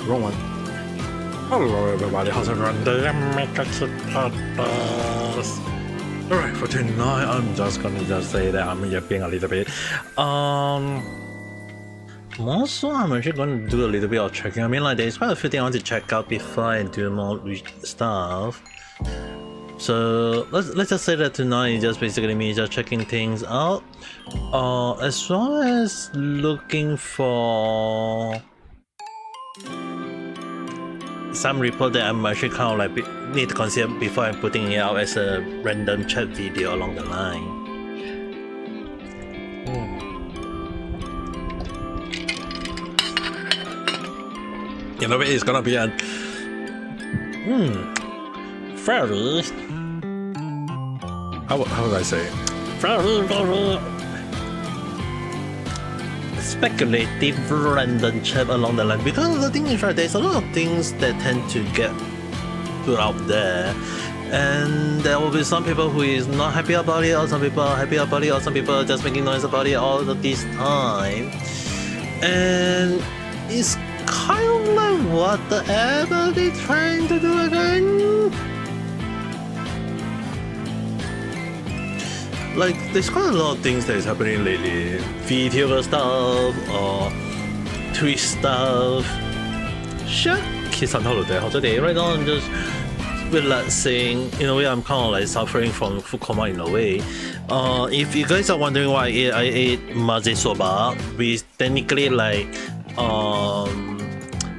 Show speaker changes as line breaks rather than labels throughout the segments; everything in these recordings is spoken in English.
wrong one. Hello everybody, how's everyone doing? Ame Gakita. Alright, for tonight, I'm just gonna say that I'm yapping a little bit. Also, I'm actually gonna do a little bit of checking. I mean, like, there's quite a few things I want to check out before I do more stuff. So let's just say that tonight is just basically me just checking things out. As well as looking for some report that I'm actually kind of like need to consider before I'm putting it out as a random chat video along the line. You know, it's gonna be a very how would I say it? Very speculative random chat along the line, because the thing is, right, there's a lot of things that tend to get put out there, and there will be some people who is not happy about it, or some people are happy about it, or some people are just making noise about it all of this time, and it's kind of like, what the hell are they trying to do again? Like, there's quite a lot of things that is happening lately. VTuber stuff, or Twitch stuff. Sure, kids on holiday. Right now I'm just relaxing. In a way, I'm kind of like suffering from food coma in a way. If you guys are wondering why I ate maze soba, which technically like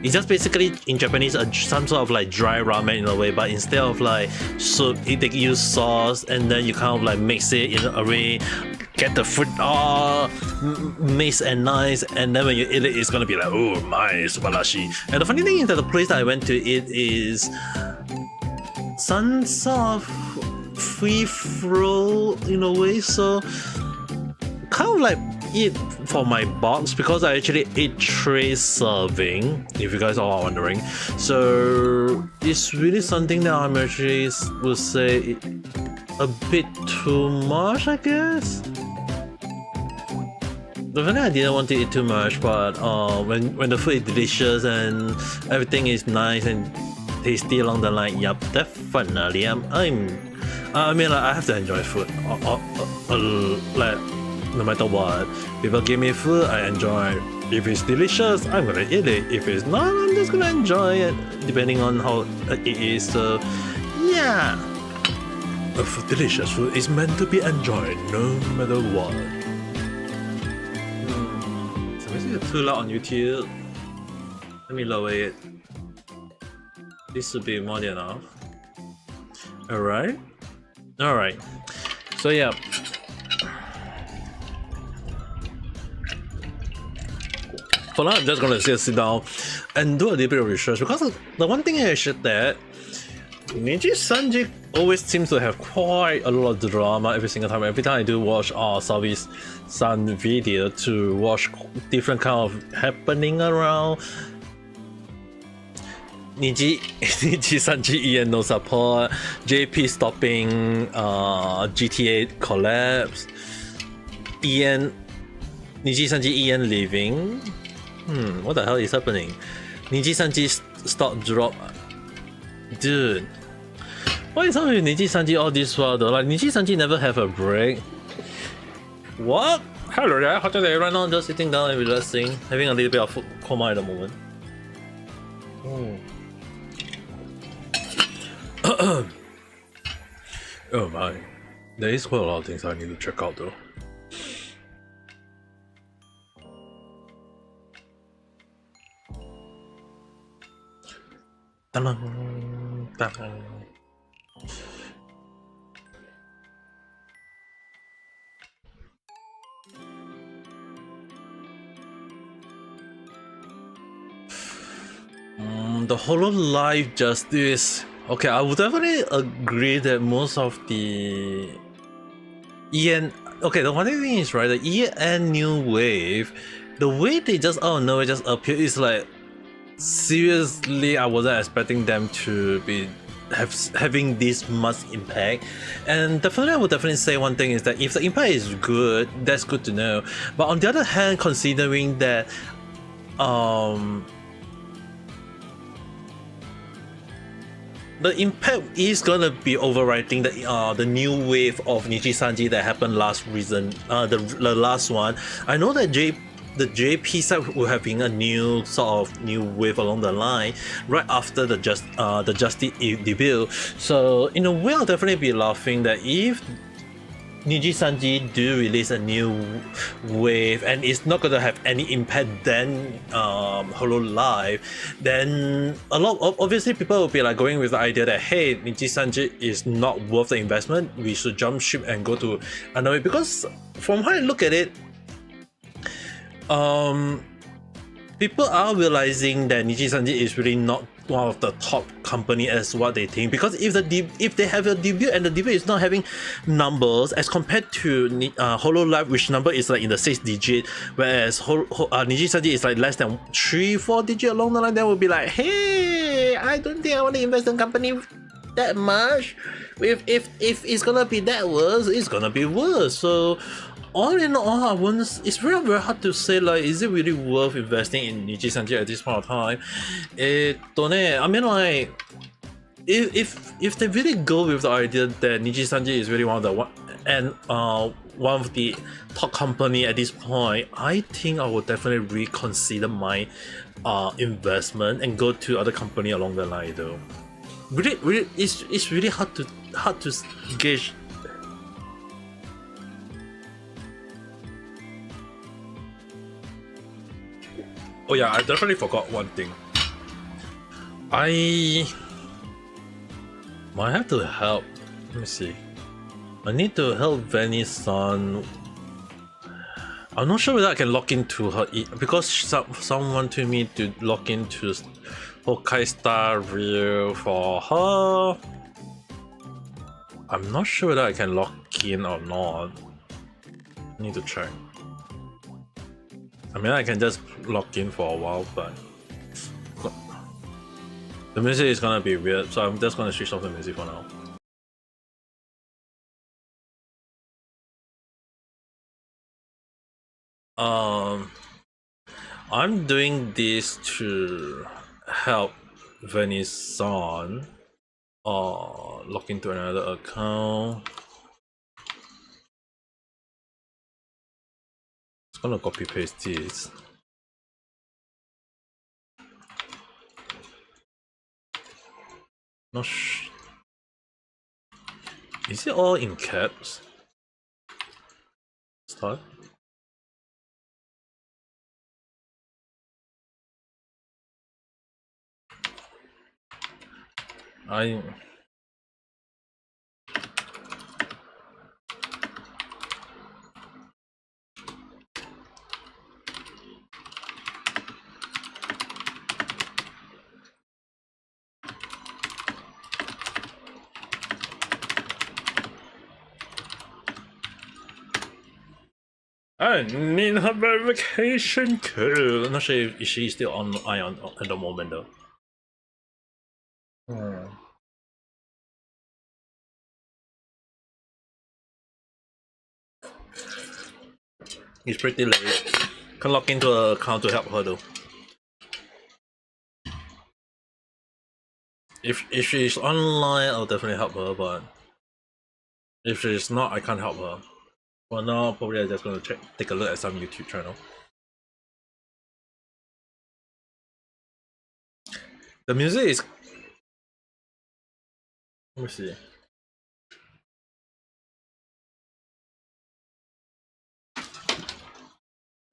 it's just basically in Japanese some sort of like dry ramen in a way, but instead of like soup, they use sauce, and then you kind of like mix it in a way, get the food all mixed and nice, and then when you eat it, it's gonna be like, oh my, subarashi. And the funny thing is that the place that I went to eat is some sort of free flow in a way, so kind of like eat for my box, because I actually ate 3 serving, if you guys are all wondering. So it's really something that I'm actually would say a bit too much, I guess. Definitely I didn't want to eat too much, but when the food is delicious and everything is nice and tasty along the line, yep, definitely I mean, like, I have to enjoy food, like, no matter what. People give me food, I enjoy it. If it's delicious, I'm gonna eat it. If it's not, I'm just gonna enjoy it, depending on how it is. So yeah, delicious food is meant to be enjoyed no matter what. So is it too loud on YouTube? Let me lower it. This should be more than enough. Alright. So yeah, for now, I'm just gonna sit down and do a little bit of research, because the one thing is that Niji Sanji always seems to have quite a lot of drama every single time. Every time I do watch Savi's Sun video to watch different kind of happening around, Niji Sanji EN no support, JP stopping GTA collapse, Niji Sanji EN leaving. What the hell is happening? Niji Sanji stock drop. Dude, what is up with Niji Sanji all this while though? Like, Niji Sanji never have a break. What? Hello there, how today? Right now I'm just sitting down and relaxing, having a little bit of food coma at the moment. Oh my, there is quite a lot of things I need to check out though. The Hololive Justice. Okay, I would definitely agree that most of the EN. Okay, the one thing is, right, the EN new wave, the way they just it just appear is like, seriously, I wasn't expecting them to be having this much impact. And definitely, I would definitely say one thing is that if the impact is good, that's good to know. But on the other hand, considering that the impact is gonna be overwriting the new wave of Niji Sanji that happened last reason, the last one. I know that the JP side will have been a new sort of new wave along the line right after the Justice debut. So in a way, I'll definitely be laughing that if Niji Sanji do release a new wave and it's not gonna have any impact than Hololive, then a lot of, obviously people will be like going with the idea that hey, Niji Sanji is not worth the investment, we should jump ship and go to another way. Because from how I look at it, people are realizing that Niji Sanji is really not one of the top company as what they think, because if they have a debut and the debut is not having numbers as compared to Hololive, which number is like in the 6 digit, whereas Niji Sanji is like less than 3-4 digit along the line, then will be like, hey, I don't think I want to invest in company that much. If it's gonna be that worse, it's gonna be worse. So all in all, it's very, very hard to say like, is it really worth investing in Niji Sanji at this point of time? I mean, like, if they really go with the idea that Niji Sanji is really one of the top company at this point, I think I would definitely reconsider my investment and go to other company along the line though. Really, it's really hard to gauge. Oh yeah, I definitely forgot one thing. I might have to help. Let me see. I need to help Venice-san. I'm not sure whether I can log into her because someone told me to log into Hokkai Star Rail for her. I'm not sure whether I can log in or not. I need to check. I mean, I can just log in for a while, but the music is gonna be weird, so I'm just gonna switch off the music for now. I'm doing this to help Venice-san log into another account. It's gonna copy paste this. Is it all in caps? Start. I need her verification code. I'm not sure if she's still online at the moment though. It's pretty late. Can log into her account to help her though. If she's online, I'll definitely help her, but if she's not, I can't help her. For now, probably I'm just gonna take a look at some YouTube channel. The music is... Let me see.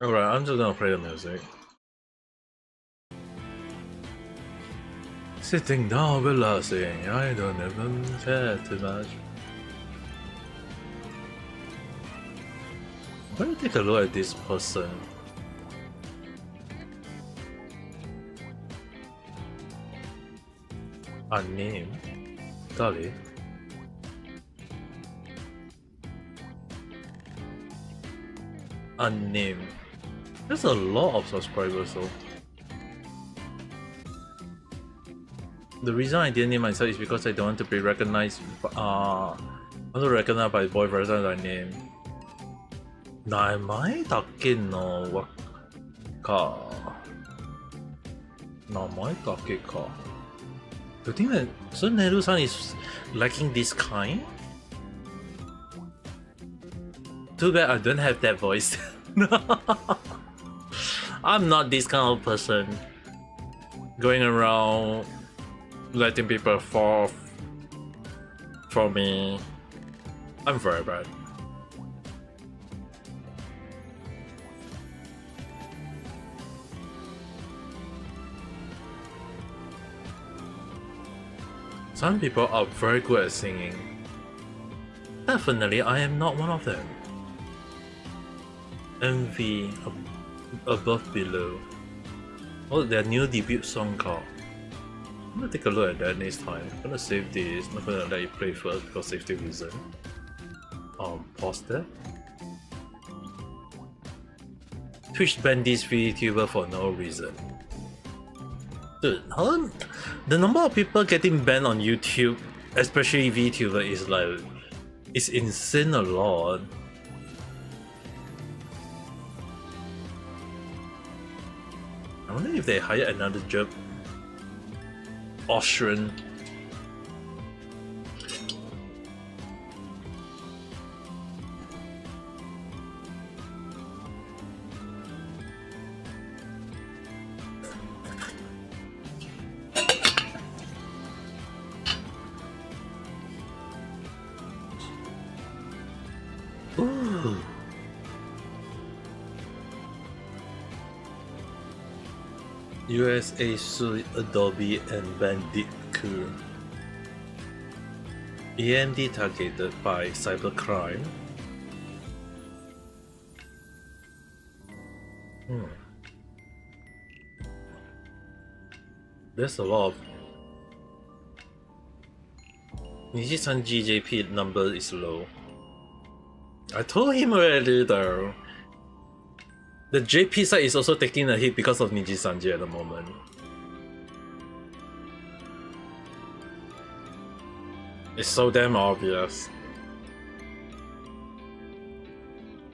Alright, I'm just gonna play the music. Sitting down, relaxing, I don't even care too much. Let me take a look at this person. A name? Dali? A name. There's a lot of subscribers though. The reason I didn't name myself is because I don't want to be recognized. I want to recognize by boyfriend as I name. 名前だけのか。名前だけか。Do you think that so Neru-san is liking this kind? Too bad I don't have that voice. I'm not this kind of person. Going around letting people fall for me. I'm very bad. Some people are very good at singing. Definitely, I am not one of them. Envy above below. Oh, their new debut song called. I'm gonna take a look at that next time. I'm gonna save this. I'm not gonna let you play first because safety reason. Pause that. Twitch banned this VTuber for no reason. Dude, the number of people getting banned on YouTube, especially VTuber, is like, it's insane a lot. I wonder if they hire another job. Austrian. Ooh. USA sued Adobe and Bandicoot. AMD targeted by cybercrime. There's a lot of Niji-san GJP number is low. I told him already though. The JP side is also taking a hit because of Niji-sanji at the moment. It's so damn obvious.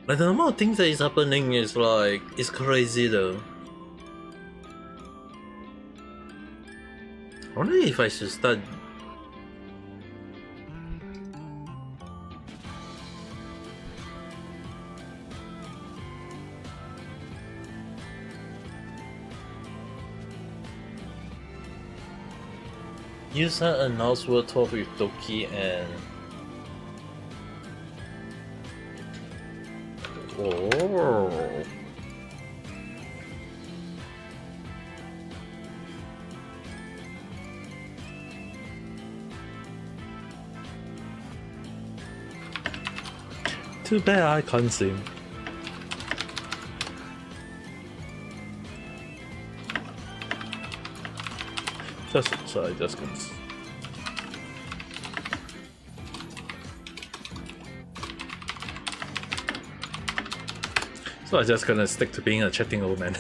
Like the amount of things that is happening is like, it's crazy though. I wonder if I should start user announced World Tour with Doki and oh. Too bad I can't sing. Sorry, just gonna. So I'm just gonna stick to being a chatting old man.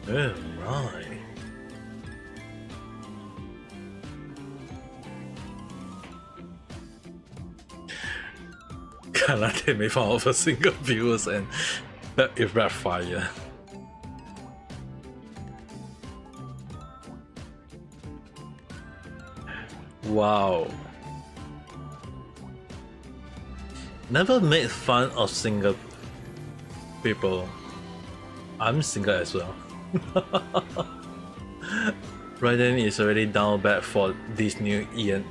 Oh my. Karate 没放 off a single viewers and it backfire. Wow. Never made fun of single people. I'm single as well. Right then it's already down bad for these new Ian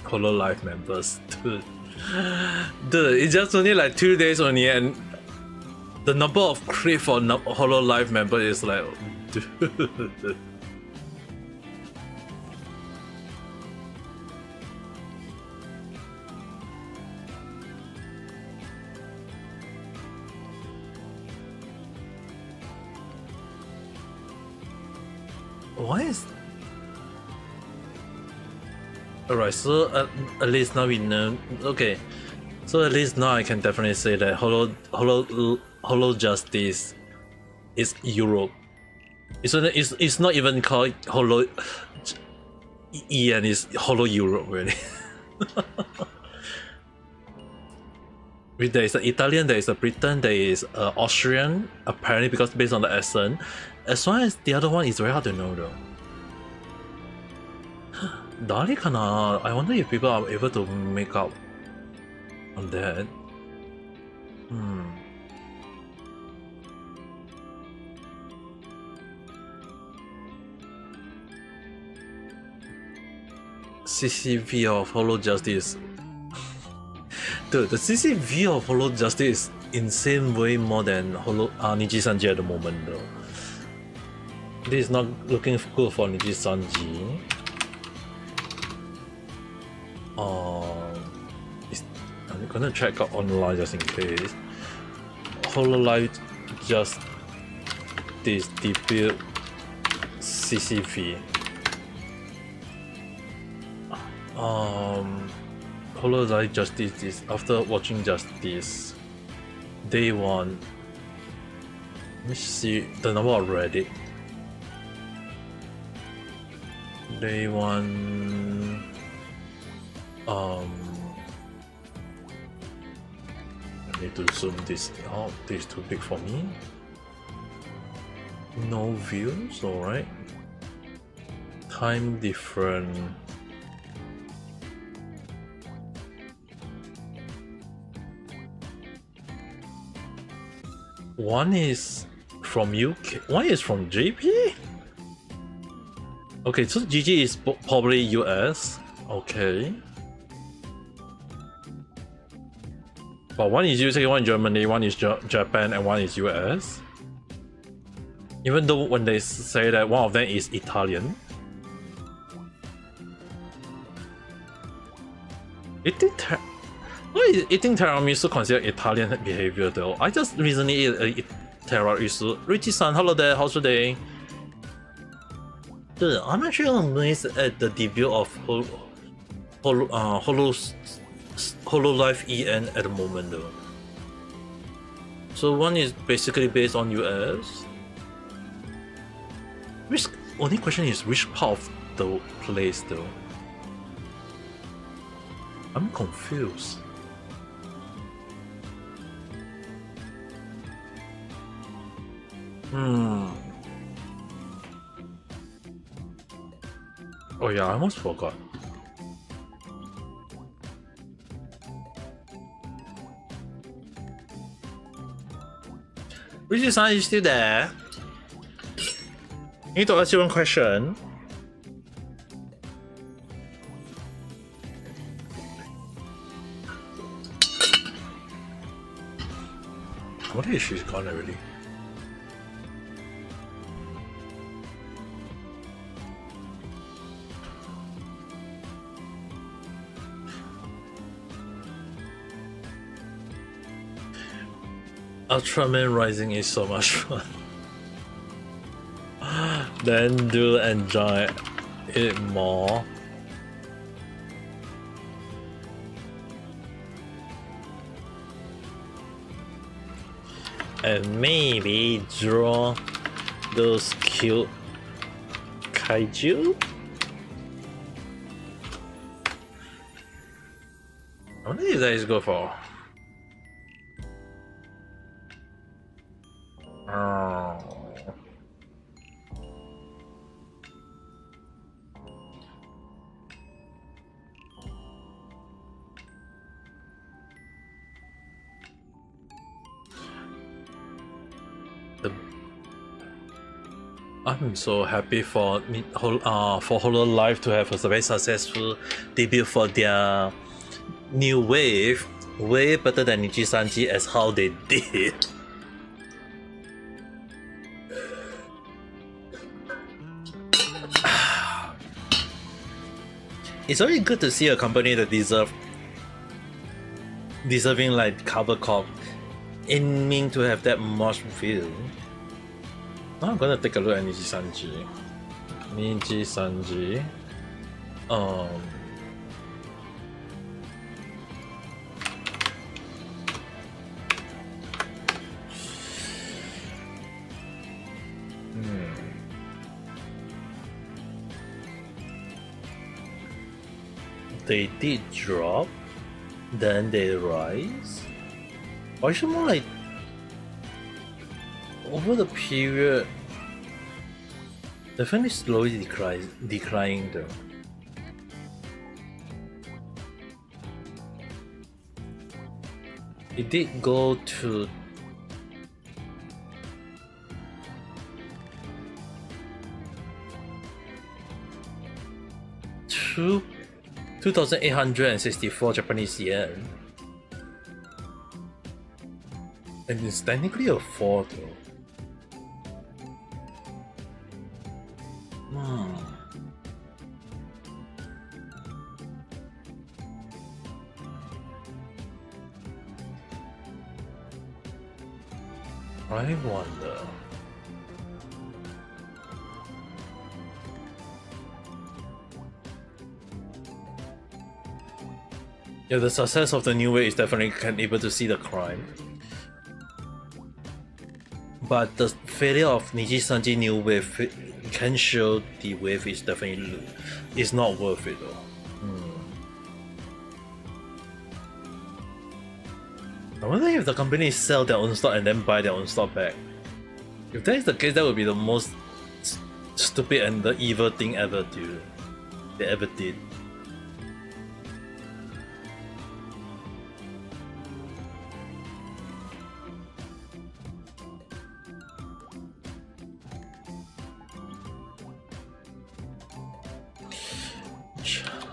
Hololive members. Dude, it's just only like 2 days only and the number of creep for Hololive member is like, dude. Why is... Alright, so at least now we know. Okay, so at least now I can definitely say that Holo Justice is Europe. It's not even called Holo Ian, it's Holo Europe really. There is an Italian, there is a Britain, there is Austrian, apparently because based on the accent. As long as the other one is very hard to know though. Dali kana, I wonder if people are able to make up on that. CCV of Holo Justice. Dude, the CCV of Holo Justice is insane way more than Holo Niji Sanji at the moment though. This is not looking good for Niji Sanji. I'm gonna check out online just in case. Hololive just this debut CCV. Hololive Justice is after watching Justice Day 1. Let me see the number of Reddit. Day 1. I need to zoom this out. This is too big for me. No views, alright. Time different. One is from UK, one is from JP? Okay, so GG is probably US. Okay. But one is UK, one is Germany, one is Japan, and one is US. Even though when they say that one of them is Italian. Why is eating tiramisu considered Italian behavior though? I just recently ate tiramisu. Richie-san, hello there, how's your day? Dude, I'm actually amazed at the debut of Hololive EN at the moment though. So one is basically based on US. Which only question is which part of the place though? I'm confused. Oh yeah, I almost forgot. Richie-san, you still there? I need to ask you one question. What is she gone already? Ultraman Rising is so much fun. Then do enjoy it more. And maybe draw those cute kaiju? I wonder if that is good for. I'm so happy for Hololive to have a very successful debut for their new wave, way better than Nijisanji as how they did. It's really good to see a company that deserving like cover cop aiming to have that much feel. Now I'm gonna take a look at Nijisanji. They did drop, then they rise. Or is it more like over the period? Definitely slowly declining though. It did go to 2,864 Japanese yen. And it's technically a 4 though. I wonder. Yeah, the success of the new wave is definitely able to see the crime. But the failure of Nijisanji new wave can show the wave is definitely is not worth it though. I wonder if the company sell their own stock and then buy their own stock back. If that is the case, that would be the most stupid and the evil thing they ever did.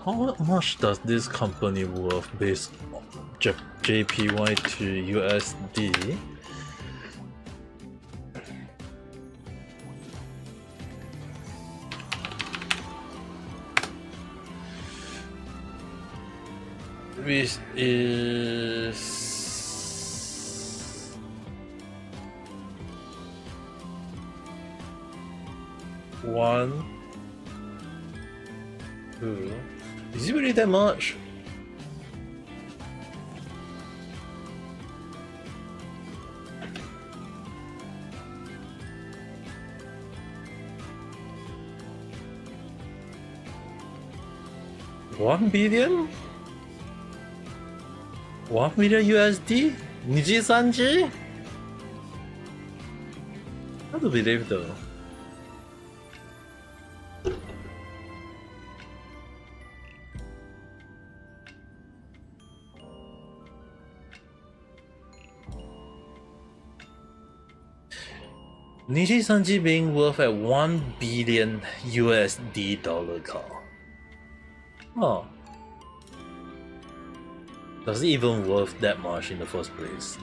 How much does this company worth based on JPY to USD? Which is one, two. Is it really that much? $1 billion? 1 million USD? Nijisanji? How to believe though? Nijisanji being worth at 1 billion USD dollar car. Oh. Does it even worth that much in the first place?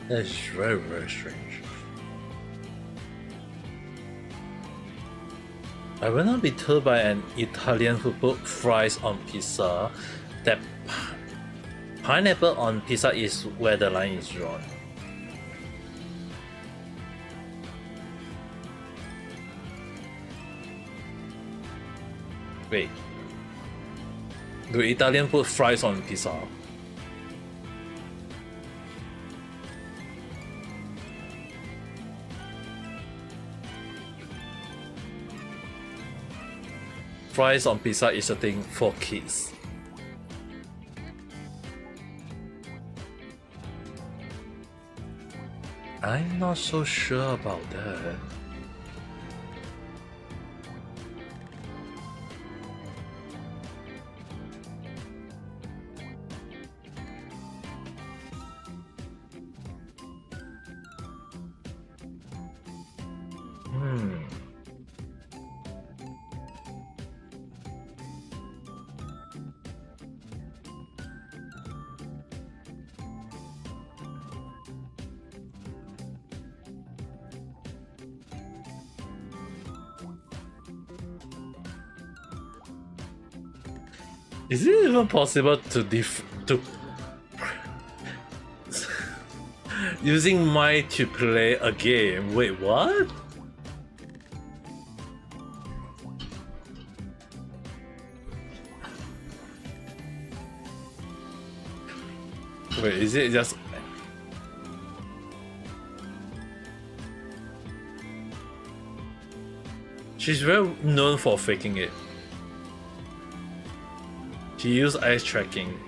That's very, very strange. I will not be told by an Italian who put fries on pizza that pineapple on pizza is where the line is drawn. Wait. Do Italian put fries on pizza? Fries on pizza is a thing for kids. I'm not so sure about that. Is it even possible to using mic to play a game? Wait, what? Wait, is it just... She's very known for faking it. She used eyes tracking.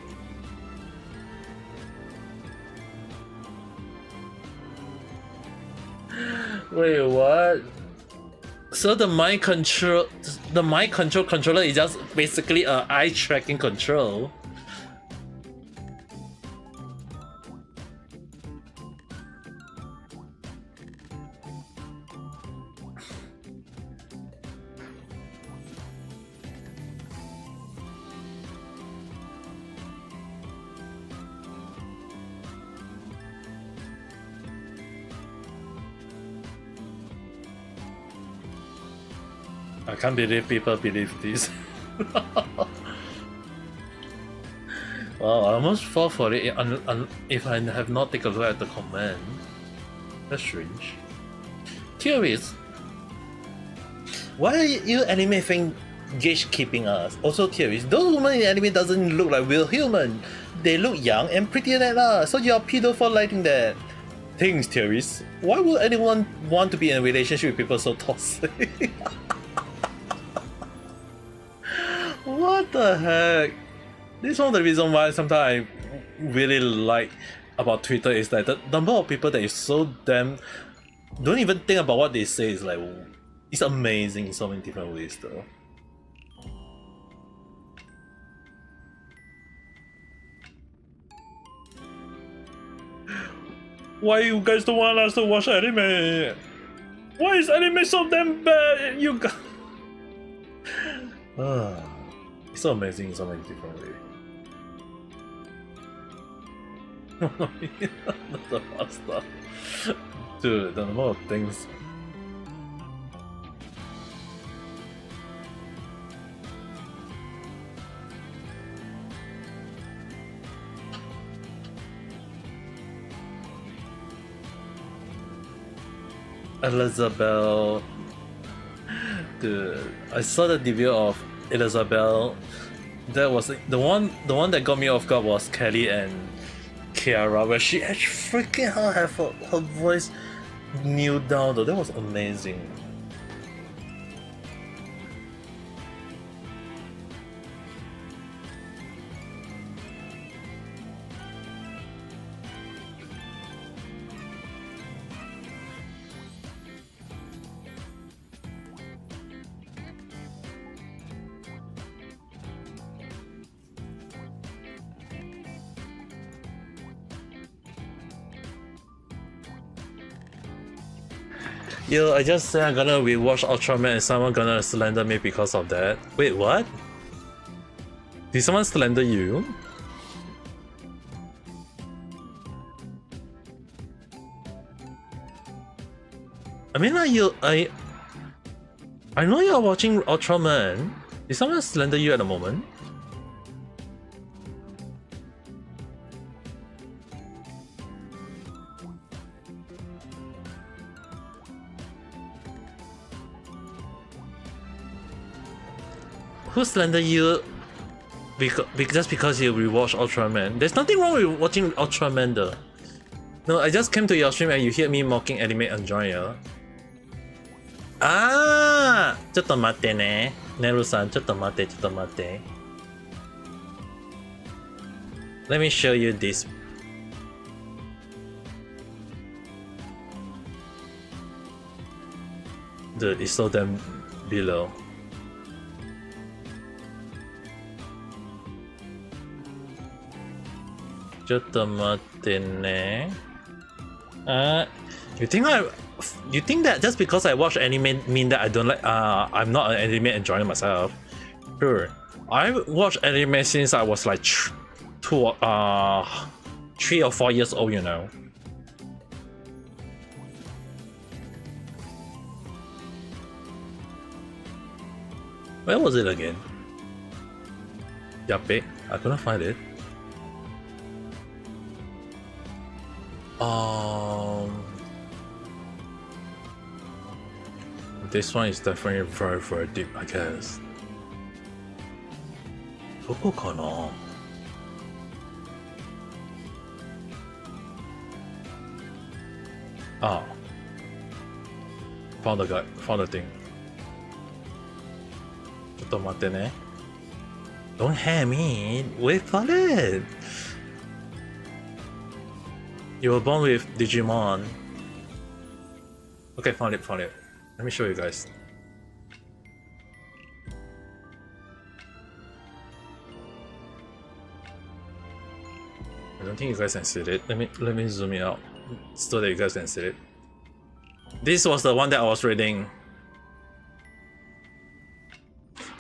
Wait, what? So the mind control controller is just basically a eye tracking control. I can't believe people believe this. Wow, I almost fall for it if I have not taken a look at the comment. That's strange. Theories. Why are you anime think gatekeeping us? Also theories. Those women in anime doesn't look like real human. They look young and prettier than us. So you're pedo for liking that. Things theories. Why would anyone want to be in a relationship with people so toxic? What the heck? This is one of the reasons why sometimes I really like about Twitter is that the number of people that is so damn don't even think about what they say is like it's amazing in so many different ways though. Why you guys don't want us to watch anime? Why is anime so damn bad? You guys. It's so amazing in so many different ways. Not the pasta. Dude, the number of things. Elizabeth. Dude, I saw the debut of Elizabeth. That was the one that got me off guard was Kelly and Kiara, where she actually freaking hell have her voice nailed down though. That was amazing. Yo, I just said I'm gonna rewatch Ultraman and someone gonna slander me because of that. Wait, what? Did someone slander you? I mean, I know you're watching Ultraman. Did someone slander you at the moment? Who slandered you just because you rewatch Ultraman? There's nothing wrong with watching Ultraman though. No, I just came to your stream and you hear me mocking anime enjoyer. Ah! ちょっと待ってね。Neru san, ちょっと待って。Let me show you this. Dude, it's so damn below. You think that just because I watch anime mean that I don't like I'm not an anime enjoyer myself? Sure, I watched anime since I was like 3 or 4 years old, you know. Where was it again? Yappe, I couldn't find it. This one is definitely very, very deep, I guess. どこかな? Ah, found the guy, found the thing. ちょっと待ってね. Don't hate me. Wait for it. You were born with Digimon. Okay, found it. Let me show you guys. I don't think you guys can see it. Let me zoom it out so that you guys can see it. This was the one that I was reading.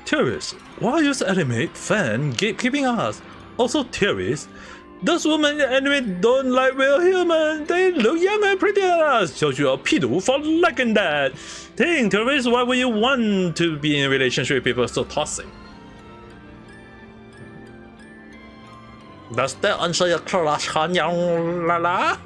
Theories. Why is anime fan gatekeeping us? Also theories. Those women in anime don't like real humans. They look young and pretty than us. So you're a pedo for liking that. Think, theories, why would you want to be in a relationship with people so toxic? Does that answer your question, young Lala?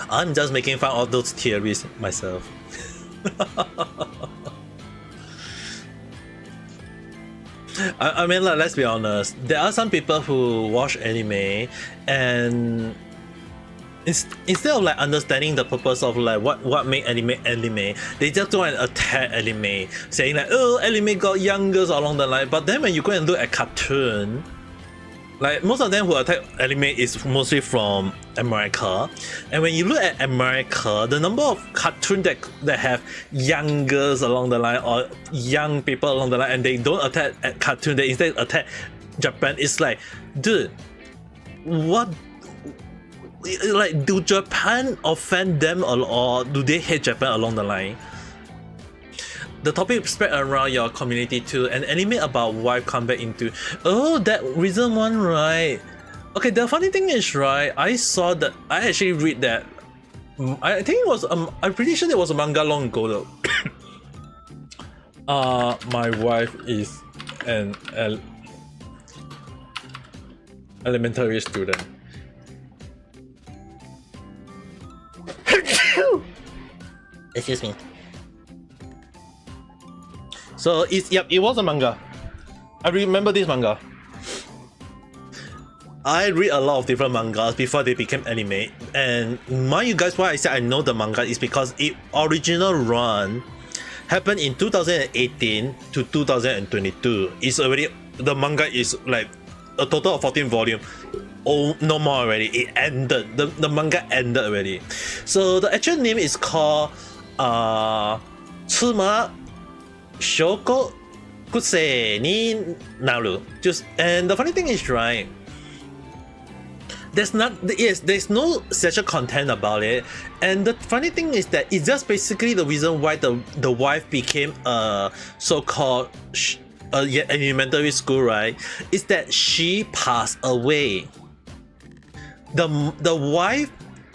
I'm just making fun of those theories myself. I mean, like, let's be honest. There are some people who watch anime and instead of like understanding the purpose of like what make anime, they just go and attack anime, saying like, oh, anime got young girls along the line. But then when you go and look at cartoon, like most of them who attack anime is mostly from America, and when you look at America, the number of cartoons that have young girls along the line or young people along the line, and they don't attack at cartoon, they instead attack Japan, it's like, dude, what? Like, do Japan offend them or do they hate Japan along the line? The topic spread around your community too, and anime about wife come back into, oh, that reason one, right? Okay, the funny thing is, right, I actually read that. I think it was I'm pretty sure there was a manga long ago though. My wife is an elementary student. Excuse me. So it was a manga. I remember this manga. I read a lot of different mangas before they became anime, and mind you guys, why I said I know the manga is because its original run happened in 2018 to 2022. It's already, the manga is like a total of 14 volumes. Oh, no more already. It ended. The manga ended already. So the actual name is called Coma Shoko Kusei ni Naru. And the funny thing is, right, there's no sexual content about it, and the funny thing is that it's just basically the reason why the wife became a so-called elementary school, right, is that she passed away. The wife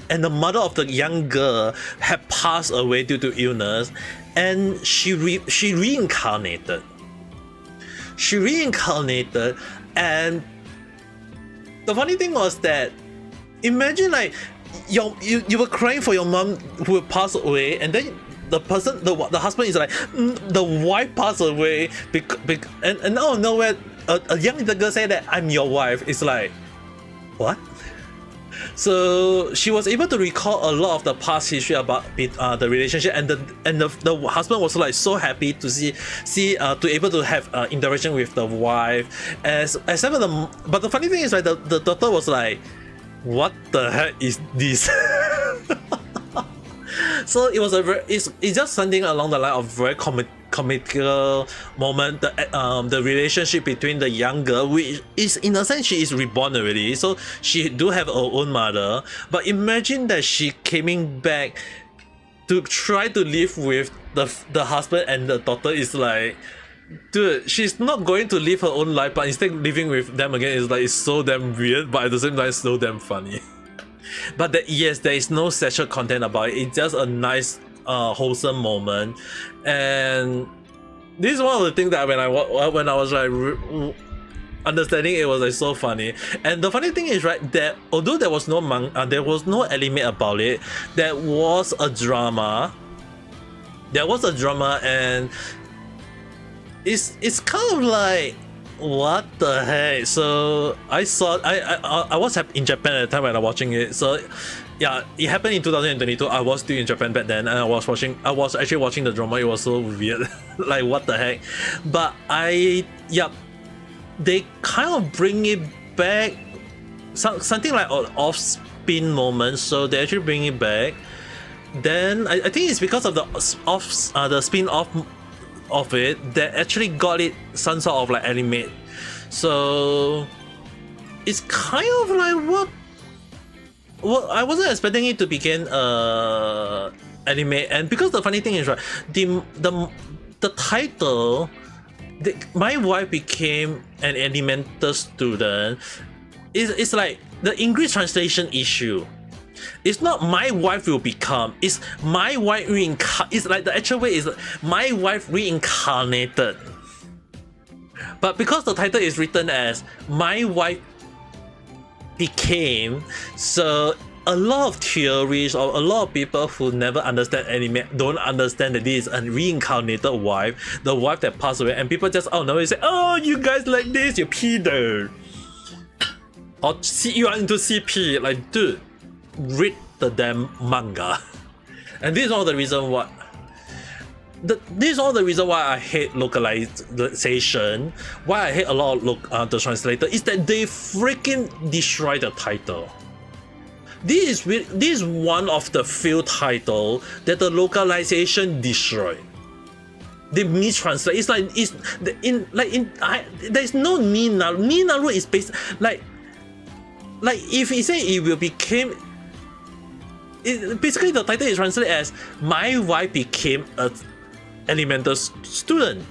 and the mother of the young girl had passed away due to illness, and she reincarnated. And the funny thing was that, imagine like you were crying for your mom who passed away, and then the husband is like, the wife passed away, and out of nowhere a young little girl said that I'm your wife. It's like, what? So she was able to recall a lot of the past history about the relationship, and the husband was like so happy to see to able to have interaction with the wife. Except for but the funny thing is, like, the daughter was like, what the heck is this? So it was it's just something along the line of very comical moment. The relationship between the young girl, which is in a sense she is reborn already, so she do have her own mother. But imagine that she coming back to try to live with the husband, and the daughter is like, dude, she's not going to live her own life, but instead living with them again. Is like, it's so damn weird, but at the same time it's so damn funny. But yes, there is no sexual content about it. It's just a nice wholesome moment, and this is one of the things that when I was like understanding, it was like so funny. And the funny thing is, right, that although there was no anime about it, there was a drama. And it's kind of like, what the heck? So I was in Japan at the time when I was watching it. So yeah, it happened in 2022. I was still in Japan back then, and I was actually watching the drama. It was so weird. Like, what the heck? But they kind of bring it back, something like an off-spin moment. So they actually bring it back. Then I think it's because of the spin-off of it that actually got it some sort of like anime. So it's kind of like what I wasn't expecting it to begin anime. And because the funny thing is, right, the title, my wife became an elemental student, is like the English translation issue. It's not my wife will become, it's my wife it's like the actual way is my wife reincarnated. But because the title is written as my wife became, so a lot of theories or a lot of people who never understand anime don't understand that this is a reincarnated wife, the wife that passed away, and people just say, oh, you guys like this, you pedo, or you are into CP. Like, dude, read the damn manga. And this is all the reason why I hate localization, why I hate a lot of the translator, is that they freaking destroy the title. This is one of the few titles that the localization destroyed. They mistranslate. It's like there's no Minaru is based like if he say it will became. Basically, the title is translated as my wife became a elemental student.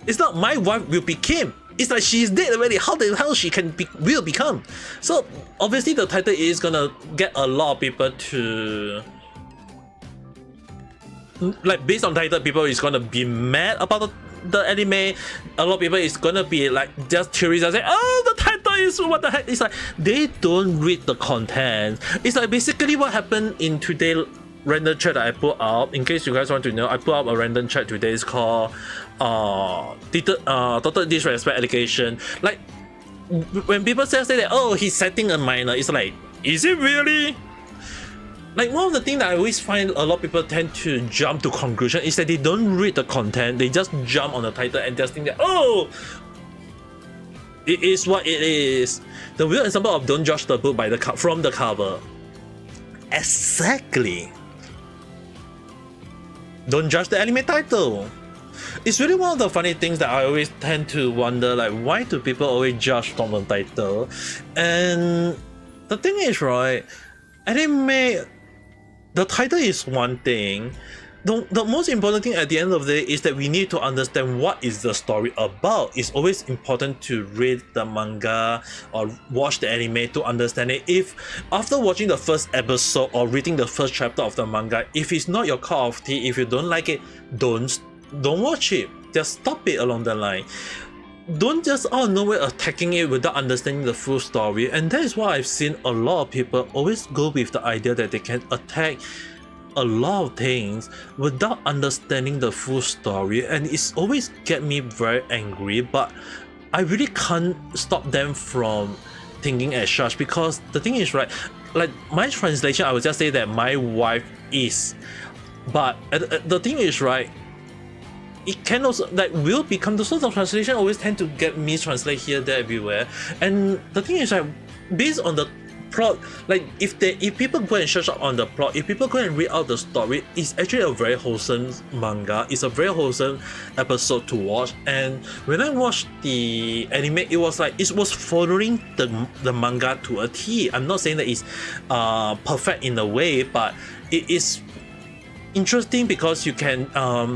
It's not my wife will became. It's like she's dead already. How the hell she will become? So obviously the title is gonna get a lot of people to, like, based on title, people is gonna be mad about the anime. A lot of people is gonna be like just theories and say, oh, the title is what the heck. It's like they don't read the content. It's like basically what happened in today's random chat that I put up. In case you guys want to know, I put up a random chat today. It's called total disrespect allegation. Like, when people say that, oh, he's setting a minor, it's like, is it really? Like, one of the things that I always find a lot of people tend to jump to conclusion is that they don't read the content. They just jump on the title and just think that, oh, it is what it is. The real example of don't judge the book by from the cover. Exactly. Don't judge the anime title. It's really one of the funny things that I always tend to wonder, like, why do people always judge from the title? And the thing is, right, anime, the title is one thing. The most important thing at the end of the day is that we need to understand what is the story about. It's always important to read the manga or watch the anime to understand it. If after watching the first episode or reading the first chapter of the manga, if it's not your cup of tea, if you don't like it, don't watch it. Just stop it along the line. Don't just out of nowhere attacking it without understanding the full story. And that is why I've seen a lot of people always go with the idea that they can attack a lot of things without understanding the full story, and it's always get me very angry. But I really can't stop them from thinking as such, because the thing is, right, like my translation, I would just say that my wife is, but the thing is, right, it can also like will become the sort of translation always tend to get mistranslated here, there, everywhere. And the thing is, like, based on the plot, like if people go and search up on the plot, if people go and read out the story, it's actually a very wholesome manga. It's a very wholesome episode to watch. And when I watched the anime, it was like it was following the manga to a T. I'm not saying that it's perfect in a way, but it is interesting because you can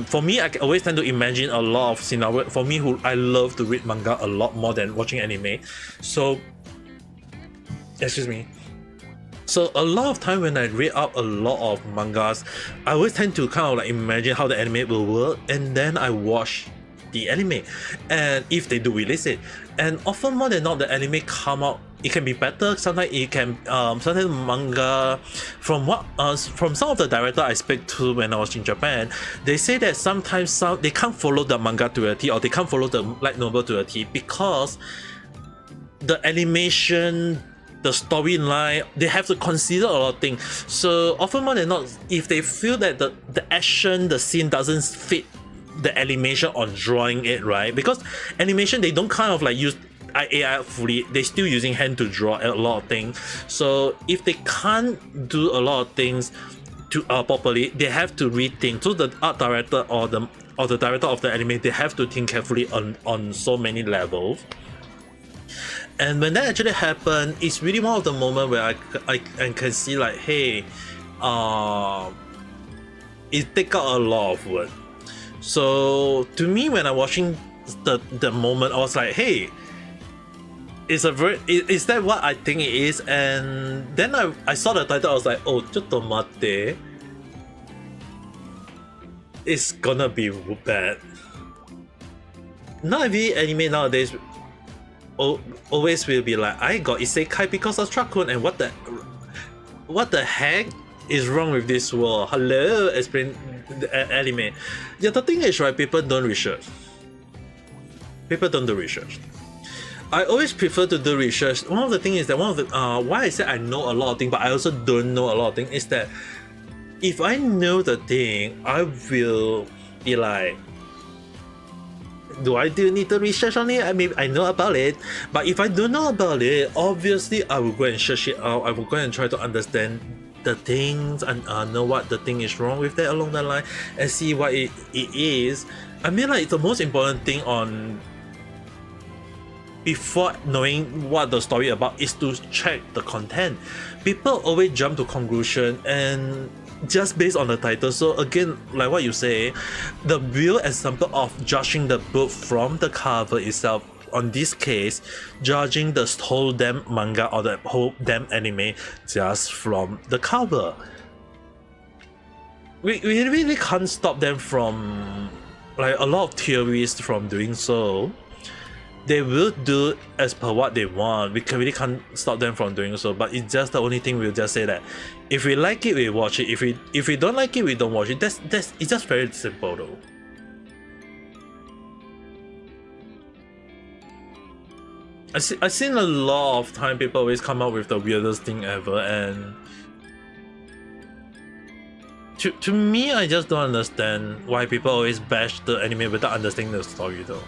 for me, I always tend to imagine a lot of scenario. For me, who I love to read manga a lot more than watching anime, so excuse me. So a lot of time when I read out a lot of mangas, I always tend to kind of like imagine how the anime will work, and then I watch the anime, and if they do release it, and often more than not the anime come out, it can be better. Sometimes it can sometimes manga, from what from some of the director I speak to when I was in Japan, they say that sometimes they can't follow the manga to a T, or they can't follow the light novel to a T, because the animation, the storyline, they have to consider a lot of things. So often more than not, if they feel that the action, the scene doesn't fit the animation or drawing it right, because animation, they don't kind of like use AI fully, they still using hand to draw a lot of things. So if they can't do a lot of things to properly, they have to rethink. So the art director or the director of the anime, they have to think carefully on so many levels. And when that actually happened, it's really one of the moments where I can see like, hey, it take out a lot of work. So to me, when I'm watching the moment, I was like, hey, is that what I think it is? And then I saw the title, I was like, oh, ちょっと待って, it's gonna be bad. Not every anime nowadays always will be like, I got isekai because of Truckun, and what the heck is wrong with this world? Hello, explain the anime. Yeah, the thing is, right, people don't research. People don't do research. I always prefer to do research. One of the things is that why I say I know a lot of things, but I also don't know a lot of things, is that if I know the thing, I will be like, do I do need to research on it? I mean, I know about it, but if I don't know about it, obviously I will go and search it out. I will go and try to understand the things and know what the thing is wrong with that along the line, and see what it is. I mean, like, the most important thing before knowing what the story about is to check the content. People always jump to conclusion and just based on the title. So again, like what you say, the real example of judging the book from the cover itself, on this case, judging the whole damn manga or the whole damn anime just from the cover. We really can't stop them from, like, a lot of theories from doing so. They will do as per what they want. We really can't stop them from doing so, but it's just the only thing. We'll just say that if we like it, we watch it. If we don't like it, we don't watch it. It's just very simple though. I've seen a lot of time people always come up with the weirdest thing ever, and to me, I just don't understand why people always bash the anime without understanding the story though.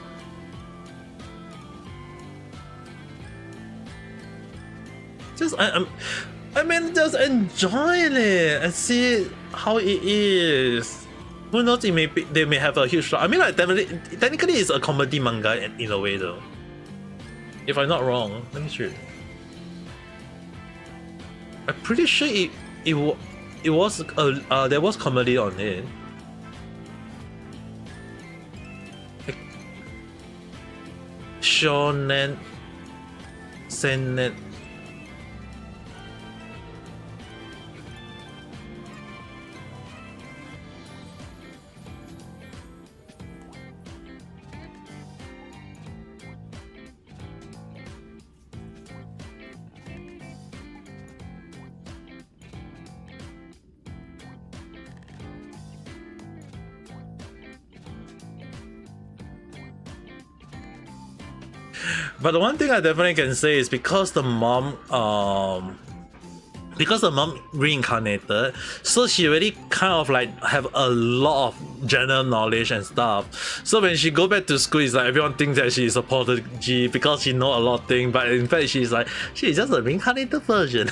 I mean, just enjoy it and see how it is. Who knows? They may have a huge. I mean, like, technically, it's a comedy manga in a way, though. If I'm not wrong, let me see. I'm pretty sure it was there was comedy on it. Shonen, seinen. But the one thing I definitely can say is because the mom because the mom reincarnated, so she already kind of like have a lot of general knowledge and stuff. So when she go back to school, it's like everyone thinks that she is a prodigy because she know a lot of things, but in fact she's just a reincarnated version.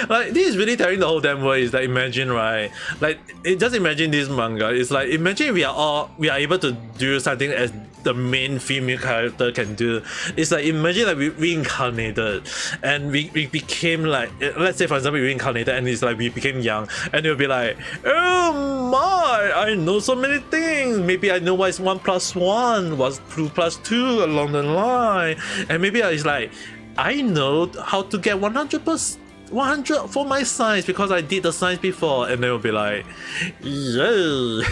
Like, this is really telling the whole damn world. Is that, imagine, right? Like, just imagine this manga. It's like, imagine we are able to do something as the main female character can do. It's like, imagine like we reincarnated and we became like, let's say for example we reincarnated and it's like we became young and it'll be like, oh my, I know so many things. Maybe I know why it's 1 + 1 was 2 + 2 along the line, and maybe it's like, I know how to get 100 for my science because I did the science before, and they will be like, yeah.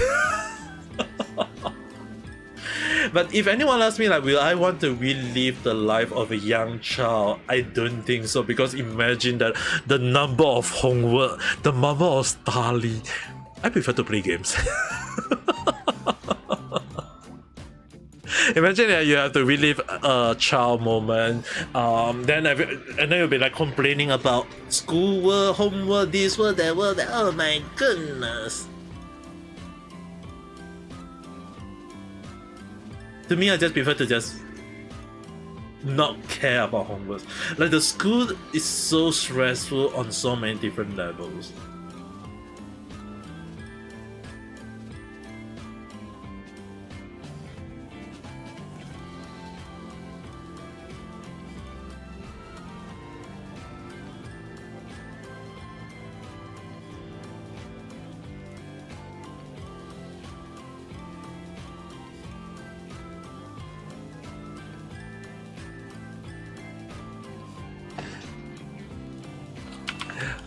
But if anyone asks me like, will I want to relive the life of a young child? I don't think so, because imagine that the number of homework, the number of study. I prefer to play games. Imagine that you have to relive a child moment, then you'll be like complaining about schoolwork, homework, this work, that work, that. Oh my goodness. To me, I just prefer to just not care about homework. Like, the school is so stressful on so many different levels.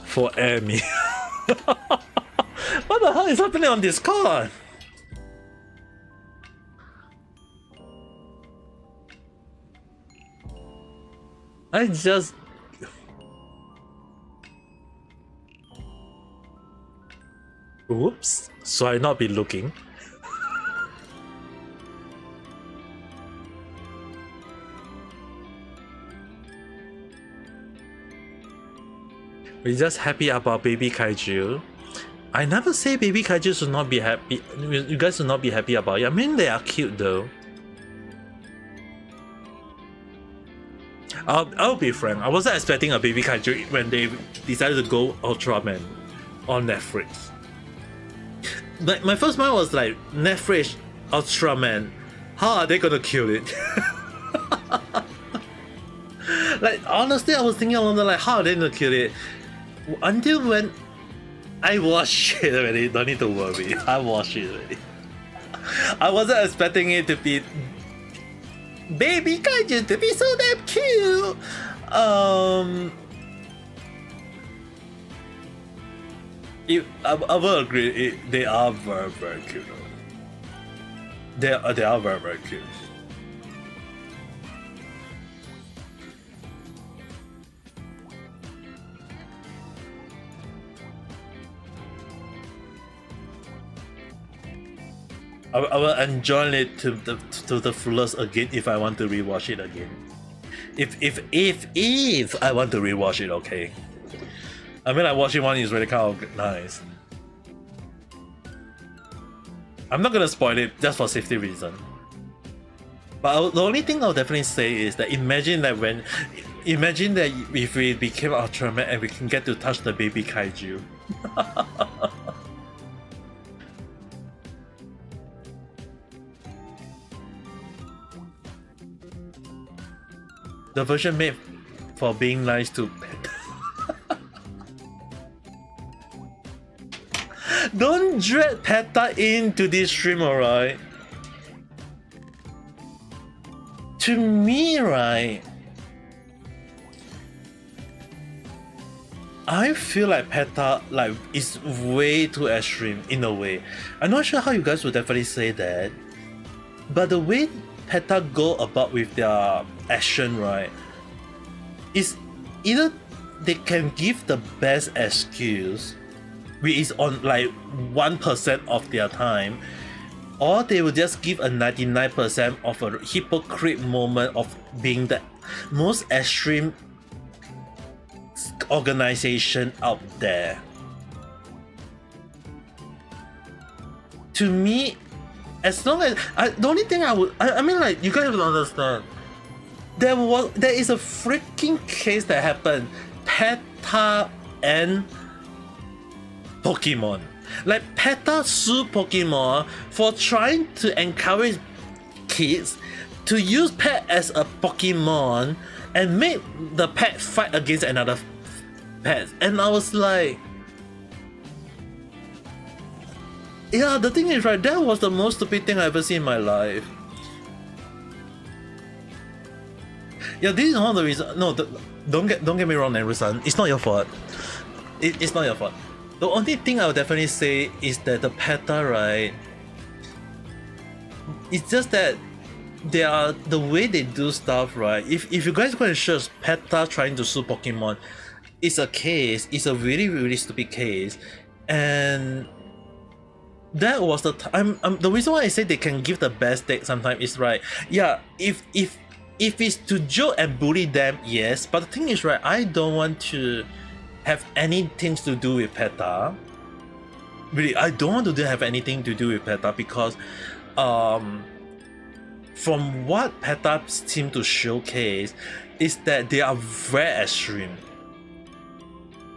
For Ame. What the hell is happening on Discord? I just... Oops. So I not be looking. We're just happy about baby kaiju. I never say baby kaiju should not be happy. You guys should not be happy about it. I mean, they are cute though. I'll be frank. I wasn't expecting a baby kaiju when they decided to go Ultraman on Netflix. My first mind was like, Netflix Ultraman, how are they gonna kill it? Like, honestly, I was thinking along the like, how are they gonna kill it? Until when I watched it already, don't need to worry. I watched it already. I wasn't expecting it to be baby kaiju to be so damn cute. I will agree. They are very, very cute. They are very, very cute. I will enjoy it to the fullest again if I want to rewatch it again. If I want to rewatch it, okay. I mean, like, watching one is really kind of nice. I'm not gonna spoil it just for safety reason. But the only thing I'll definitely say is that imagine that if we became Ultraman and we can get to touch the baby kaiju. The version made for being nice to PETA. Don't drag PETA into this stream, alright? To me, right, I feel like PETA like is way too extreme in a way. I'm not sure how you guys would definitely say that, but the way PETA go about with their action, right, is either they can give the best excuse, which is on like 1% of their time, or they will just give a 99% of a hypocrite moment of being the most extreme organization out there. To me, as long as the only thing I mean, like, you guys have to understand, there is a freaking case that happened, PETA and Pokemon. Like, PETA sued Pokemon for trying to encourage kids to use pet as a Pokemon and make the pet fight against another pet. And I was like, yeah, the thing is, right, that was the most stupid thing I ever seen in my life. Yeah, this is one of the reasons. No, don't get me wrong, Nemurenai. It's not your fault. It's not your fault. The only thing I would definitely say is that the PETA, right? It's just that they are the way they do stuff, right? If you guys go and search PETA trying to sue Pokemon, it's a case. It's a really, really stupid case, and that was the time. The reason why I say they can give the best take sometimes is, right, yeah, if it's to joke and bully them, yes, but the thing is, right, I don't want to have anything to do with PETA. Really, I don't want to have anything to do with PETA because from what PETA seem to showcase is that they are very extreme.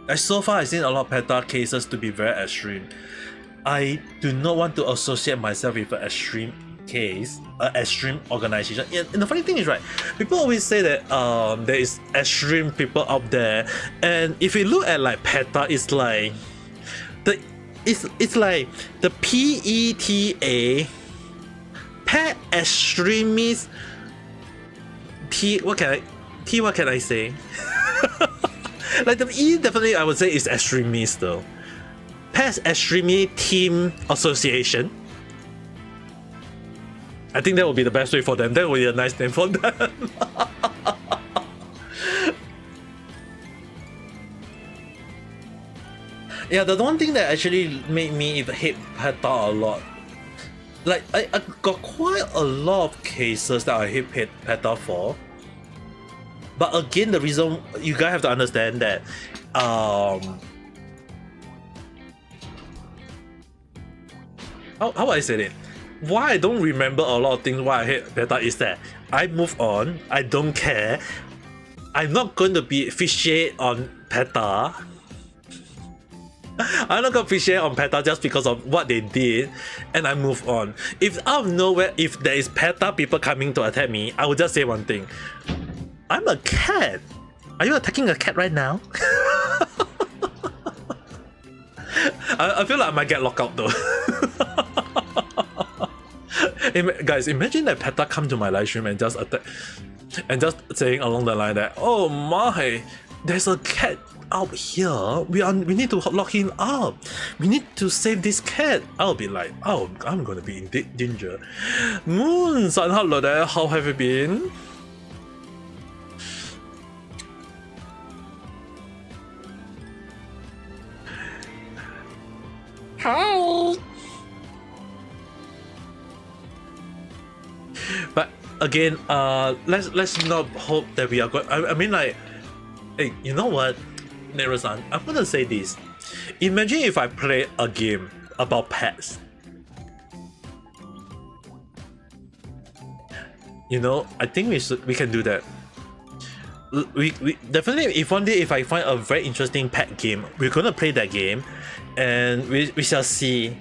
Like, so far I've seen a lot of PETA cases to be very extreme. I do not want to associate myself with an extreme case, an extreme organization. And the funny thing is, right, people always say that there is extreme people out there, and if you look at like PETA, it's like it's like the PETA, pet extremist. What can I say? Like, the E definitely I would say is extremist though. Pet Extremist Team Association. I think that would be the best way for them. That would be a nice name for them. Yeah, the one thing that actually made me hate PETA a lot, like, I got quite a lot of cases that I hate PETA for. But again, the reason you guys have to understand that how I said it, why I don't remember a lot of things why I hate PETA is that I move on, I don't care, I'm not going to be fixated on PETA. I'm not gonna fixate on PETA just because of what they did, and I move on. If out of nowhere, if there is PETA people coming to attack me, I would just say one thing: I'm a cat. Are you attacking a cat right now? I feel like I might get locked out though. Guys, imagine that PETA come to my live stream and just attack, and just saying along the line that, oh my, there's a cat out here. We need to lock him up. We need to save this cat. I'll be like, oh, I'm gonna be in danger. Moon-san, hello there. How have you been? Hi. But again, let's not hope that we are going. I mean, like, hey, you know what, Nemurenai, I'm gonna say this. Imagine if I play a game about pets. You know, I think we can do that. We definitely, if one day if I find a very interesting pet game, we're gonna play that game, and we shall see.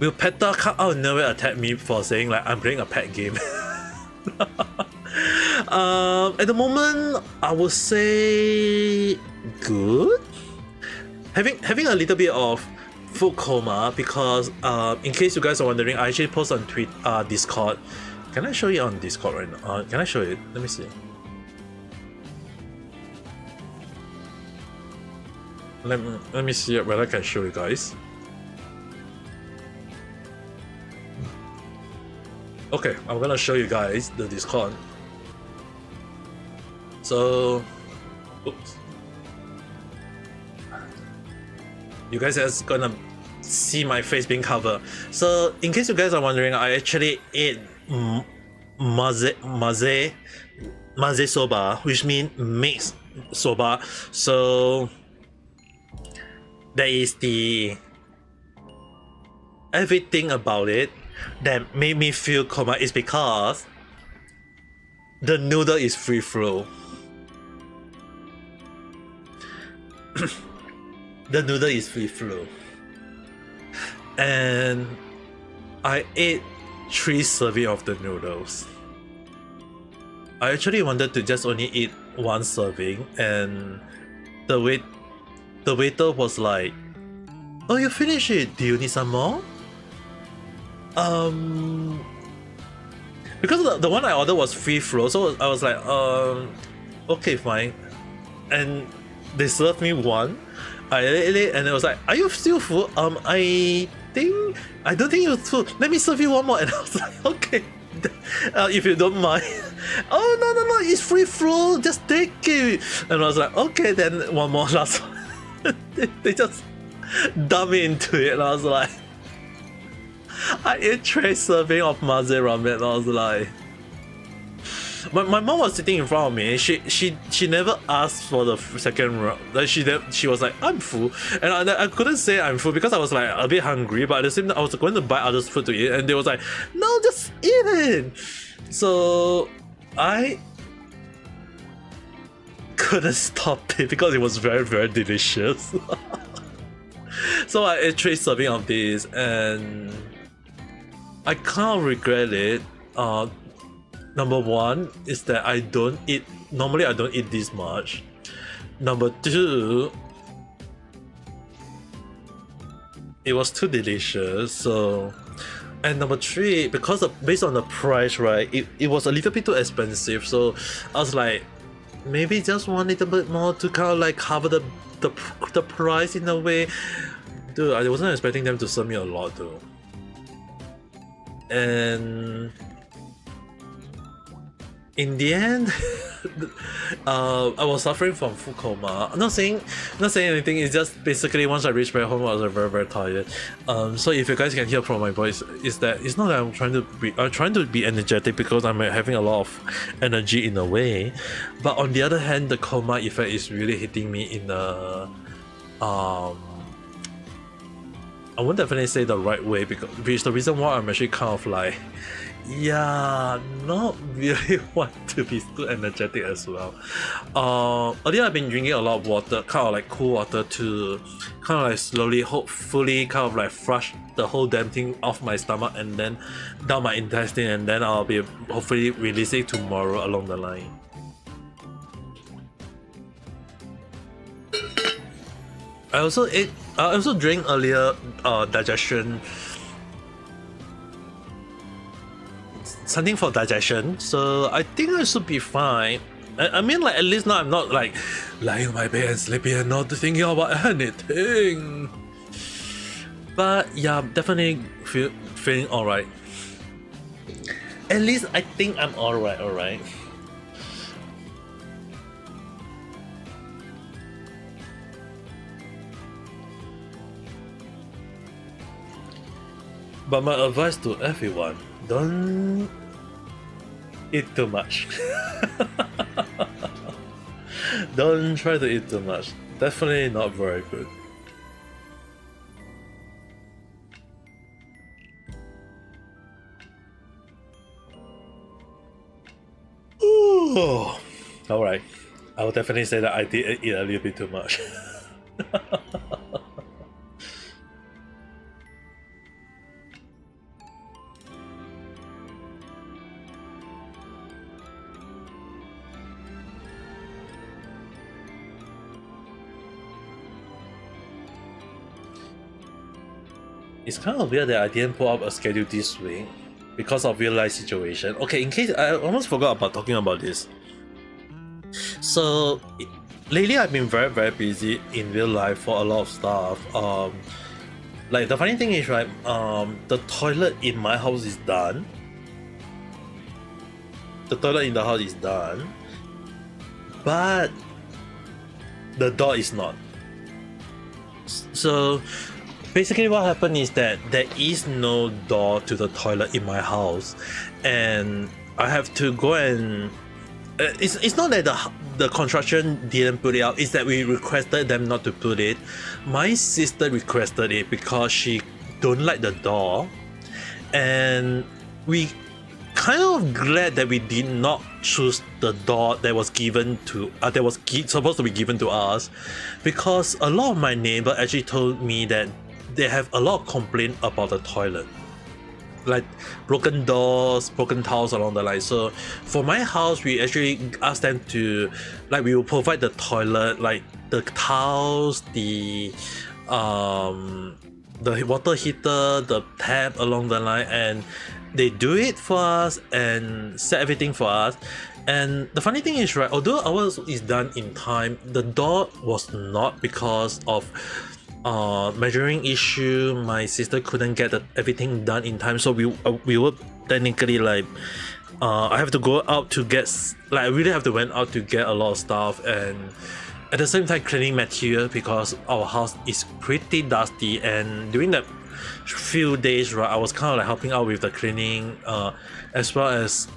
Will PETA come out and never attack me for saying like I'm playing a pet game? At the moment, I would say good. Having a little bit of food coma because in case you guys are wondering, I actually post on Discord. Can I show you on Discord right now? Can I show it? Let me see. Let me see whether I can show you guys. Okay, I'm gonna show you guys the Discord. So, oops. You guys are gonna see my face being covered. So in case you guys are wondering, I actually ate maze soba, which means mixed soba. So that is the everything about it that made me feel coma is because the noodle is free flow. The noodle is free flow. And I ate 3 servings of the noodles. I actually wanted to just only eat 1 serving, and the waiter was like, "Oh, you finished it. Do you need some more?" Because the one I ordered was free flow, so I was like, okay, fine. And they served me 1. I ate it, and it was like, "Are you still full? I don't think you're full. Let me serve you 1 more." And I was like, "Okay, if you don't mind." "Oh, no, it's free flow. Just take it." And I was like, "Okay, then 1 more last one." They just dumped me into it, and I was like, I ate 3 servings of maze ramen, and I was like, my mom was sitting in front of me. She never asked for the second round. Like she was like, "I'm full," and I couldn't say I'm full because I was like a bit hungry. But at the same time, I was going to buy others food to eat, and they was like, "No, just eat it." So I couldn't stop it because it was very, very delicious. So I ate 3 servings of this, and I can't regret it. Number 1 is that normally I don't eat this much. Number 2, it was too delicious. So, and number 3, based on the price, right, it was a little bit too expensive. So I was like, maybe just 1 little bit more to kind of like cover the price in a way. Dude, I wasn't expecting them to serve me a lot though. And in the end, I was suffering from food coma. I'm not saying anything. It's just basically once I reached back home, I was very, very tired. So if you guys can hear from my voice, is that it's not that I'm trying to be energetic because I'm having a lot of energy in a way, but on the other hand, the coma effect is really hitting me in a I won't definitely say the right way, because which is the reason why I'm actually kind of like, yeah, not really want to be too energetic as well. Earlier I've been drinking a lot of water, kind of like cool water, to kind of like slowly, hopefully, kind of like flush the whole damn thing off my stomach and then down my intestine, and then I'll be hopefully releasing tomorrow along the line. I also drank earlier digestion, something for digestion, so I think I should be fine. I mean, like, at least now I'm not like lying on my bed and sleeping and not thinking about anything. But yeah, I'm definitely feeling alright. At least I think I'm alright. But my advice to everyone, don't eat too much. Don't try to eat too much. Definitely not very good. Ooh. Alright. I will definitely say that I did eat a little bit too much. It's kind of weird that I didn't pull up a schedule this week because of real life situation. Okay, in case I almost forgot about talking about this. So lately I've been very, very busy in real life for a lot of stuff. Like, the funny thing is, right, the toilet in my house is done. The toilet in the house is done, but the door is not. So basically what happened is that there is no door to the toilet in my house, and I have to go and it's not that the construction didn't put it out, it's that we requested them not to put it. My sister requested it because she don't like the door, and we kind of glad that we did not choose the door that was given to supposed to be given to us, because a lot of my neighbor actually told me that they have a lot of complaint about the toilet, like broken doors, broken tiles along the line. So for my house, we actually asked them to, like, we will provide the toilet, like the tiles, the water heater, the tap along the line, and they do it for us and set everything for us. And the funny thing is, right, although ours is done in time, the door was not, because of measuring issue. My sister couldn't get everything done in time, so we were technically like I have to go out to get, like, I really have to went out to get a lot of stuff, and at the same time cleaning material, because our house is pretty dusty. And during that few days, right, I was kind of like helping out with the cleaning as well as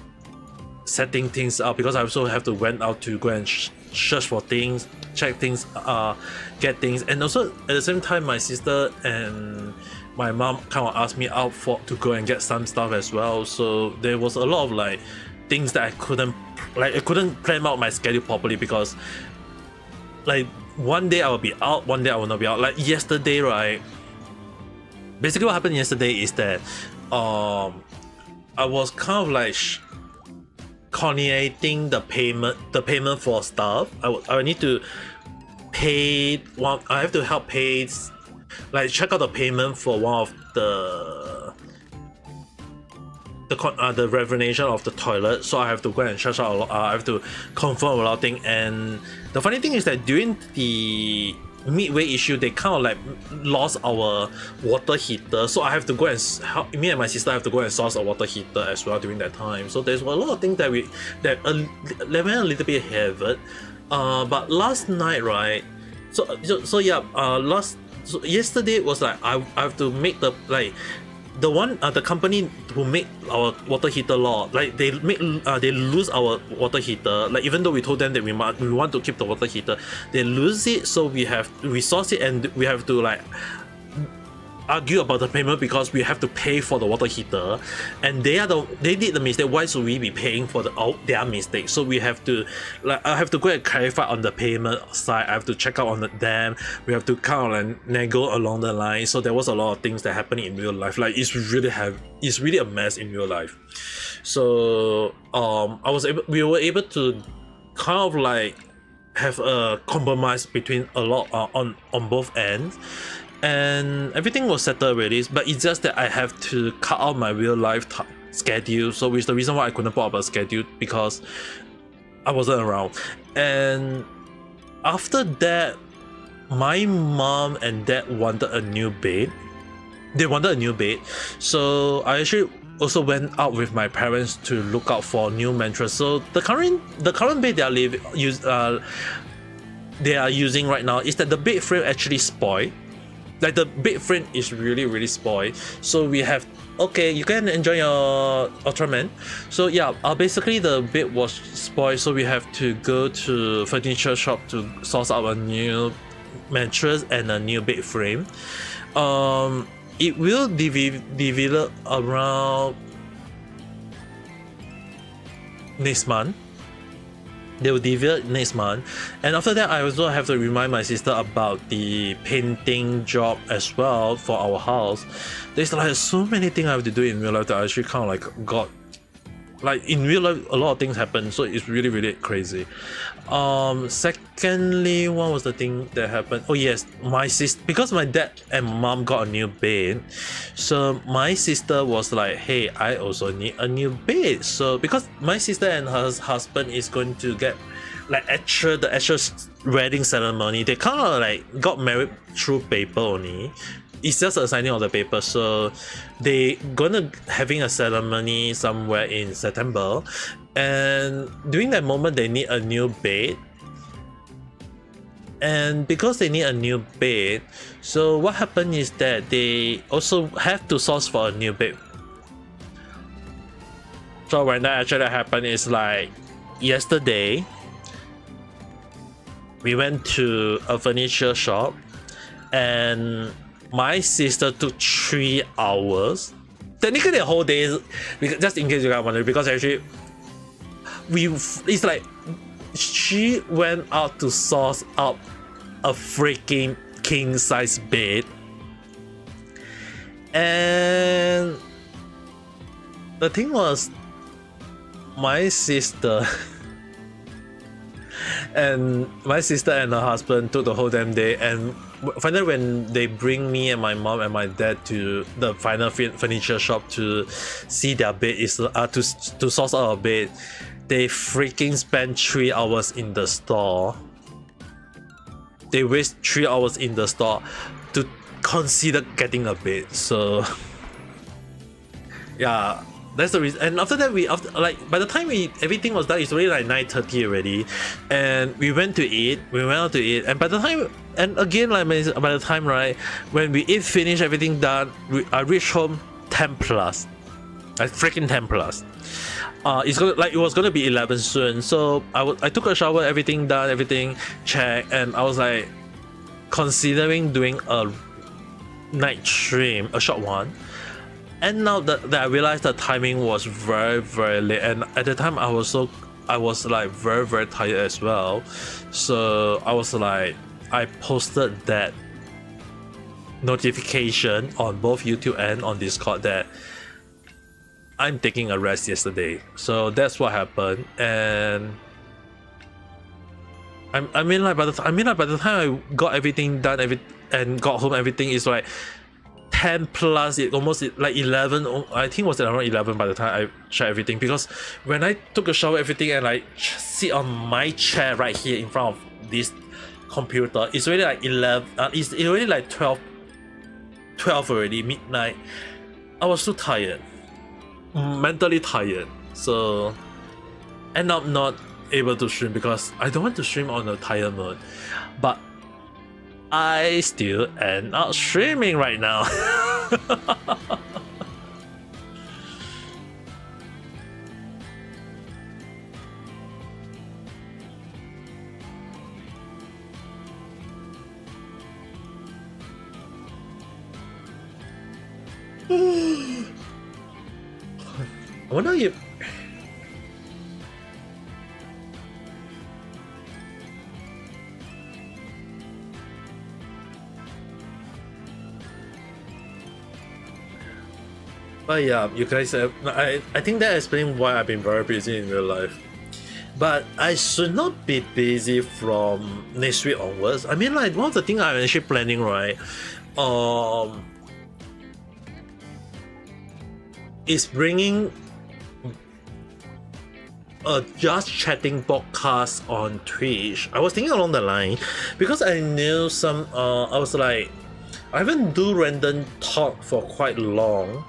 setting things up, because I also have to went out to go and search for things, check things, get things. And also at the same time, my sister and my mom kind of asked me out to go and get some stuff as well. So there was a lot of like things that I couldn't plan out my schedule properly, because like one day I will be out, one day I will not be out. Like yesterday, right, basically what happened yesterday is that I was kind of like coordinating the payment for stuff. I need to pay one. I have to help pay, like, check out the payment for one of the renovation of the toilet. So I have to go and check out a lot. I have to confirm a lot of things. And the funny thing is that during the midway issue, they kind of like lost our water heater, so I have to go and help. Me and my sister have to go and source a water heater as well during that time. So there's a lot of things that went a little bit heavy. But last night, right? So yesterday was like I have to make the, like, the company who make our water heater like they lose our water heater. Like, even though we told them that we want to keep the water heater, they lose it. So we source it, and we have to like argue about the payment, because we have to pay for the water heater, and they did the mistake. Why should we be paying for their mistake? So we have to, like, I have to go and clarify on the payment side. I have to check out on them. We have to kind of like nego along the line. So there was a lot of things that happened in real life. Like, it's really a mess in real life. So we were able to kind of like have a compromise between a lot on both ends, and everything was settled already. But it's just that I have to cut out my real life schedule, so which is the reason why I couldn't put up a schedule, because I wasn't around. And after that, my mom and dad wanted a new bed. So I actually also went out with my parents to look out for new mattress. So the current bed they are using right now is that the bed frame actually spoiled. Like, the bed frame is really spoiled. So we have, okay, you can enjoy your Ultraman. So yeah, basically the bed was spoiled, so we have to go to furniture shop to source out a new mattress and a new bed frame. It will develop around next month. They will develop next month, and after that I also have to remind my sister about the painting job as well for our house. There's like so many things I have to do in real life that I actually kind of like got, like, in real life a lot of things happen, so it's really crazy. Secondly, what was the thing that happened? Oh yes, my sister, because my dad and mom got a new bed, so my sister was like, hey, I also need a new bed. So because my sister and her husband is going to get like the actual wedding ceremony, they kind of like got married through paper only. It's just a signing of the paper, so they gonna having a ceremony somewhere in September, and during that moment they need a new bed. and because they need a new bed, so what happened is that they also have to source for a new bed. So when that actually happened is like yesterday we went to a furniture shop and my sister took 3 hours, technically a whole day, just in case you guys wondering, because actually it's like she went out to source up a freaking king size bed, and the thing was my sister and her husband took the whole damn day, and finally when they bring me and my mom and my dad to the final furniture shop to see their bed is to source out a bed, they freaking spent 3 hours in the store. They waste 3 hours in the store to consider getting a bed. So yeah, that's the reason. And after that, by the time everything was done, it's already like 9:30 already, and we went out to eat, and by the time, and again, like by the time, right, when we eat finish everything done, I reached home 10 plus, like freaking 10 plus. It was gonna be 11 soon, so I took a shower, everything done, everything checked, and I was like considering doing a night stream, a short one. And now that I realized the timing was very, very late, and at the time I was like very, very tired as well. So I was like, I posted that notification on both YouTube and on Discord that I'm taking a rest yesterday. So that's what happened, and I mean by the time I got everything done, and got home, everything is like 10 plus, it almost like 11. I think it was around 11 by the time I checked everything, because when I took a shower, everything, and I sit on my chair right here in front of this computer, it's already like 11. It's already like 12 already, midnight. I was so tired, mentally tired, so end up not able to stream because I don't want to stream on a tired mode, but I still end up streaming right now. I wonder if but yeah, you guys have, I think that explains why I've been very busy in real life. But I should not be busy from next week onwards. I mean, like, one of the things I'm actually planning, right, is bringing a just chatting podcast on Twitch. I was thinking along the line, because I knew some, I was like, I haven't do random talk for quite long.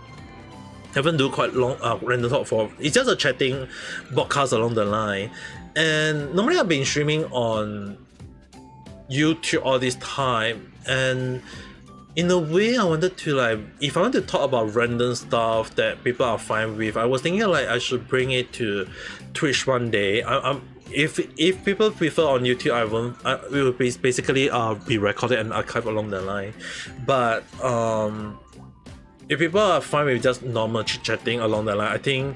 Random talk for, it's just a chatting podcast along the line, and normally I've been streaming on YouTube all this time, and in a way I wanted to, like, if I want to talk about random stuff that people are fine with, I was thinking like I should bring it to Twitch one day. If people prefer on YouTube, it will be basically be recorded and archived along the line, but if people are fine with just normal chit-chatting along the line, I think,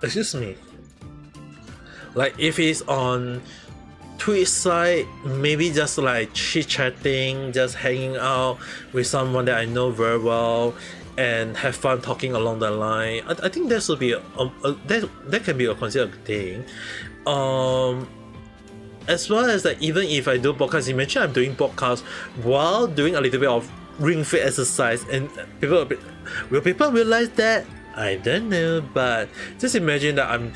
excuse me, like if it's on Twitch side, maybe just like chit-chatting, just hanging out with someone that I know very well and have fun talking along the line. I think that should be that can be a considered thing. As well as that, even if I do podcasts, imagine I'm doing podcasts while doing a little bit of ring fit exercise, and will people realize that? I don't know, but just imagine that I'm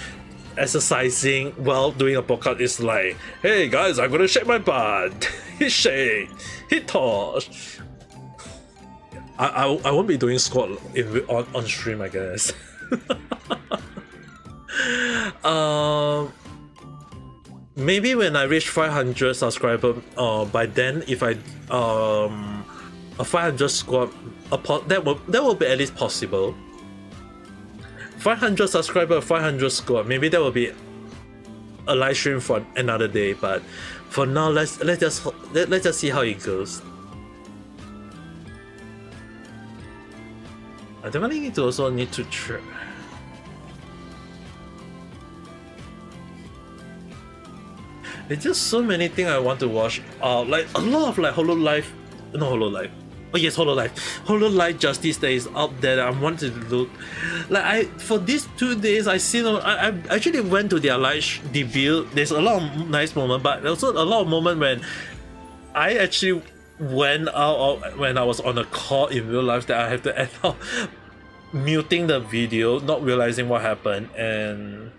exercising while doing a podcast. It's like, hey guys, I'm gonna shake my butt. He shake, he toss. I won't be doing squat on stream, I guess. maybe when I reach 500 subscribers, by then if I a 500 squad, that will be at least possible. 500 subscriber, 500 squad, maybe that will be a live stream for another day. But for now, let's just see how it goes. I definitely need to try. There's just so many things I want to watch. Like a lot of like Hololive. Oh yes, Hololive Justice that is out there that I wanted to look. Like for these 2 days I actually went to their live debut. There's a lot of nice moments, but also a lot of moments when I actually went out when I was on a call in real life that I have to end up muting the video, not realizing what happened, and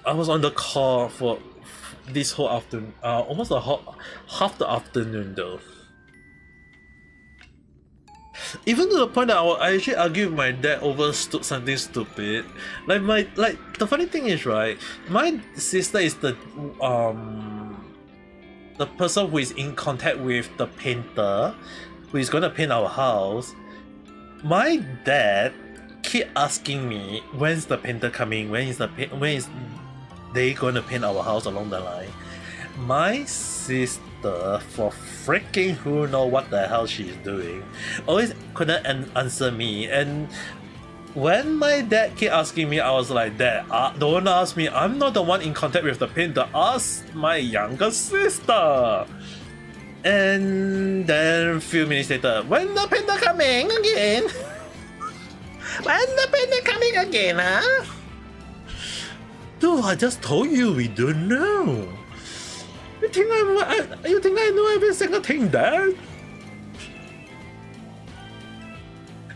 I was on the call for this whole afternoon, almost half the afternoon though. Even to the point that I actually argued with my dad over something stupid. Like the funny thing is, right, my sister is the person who is in contact with the painter who is gonna paint our house. My dad keep asking me, when's the painter coming? When is they gonna paint our house along the line? My sister, for freaking who know what the hell she's doing, always couldn't answer me. And when my dad kept asking me, I was like, Dad, don't ask me. I'm not the one in contact with the painter. Ask my younger sister. And then a few minutes later, when the painter coming again? When the painter coming again, huh? Dude, I just told you we don't know. You think I know every single thing, Dad?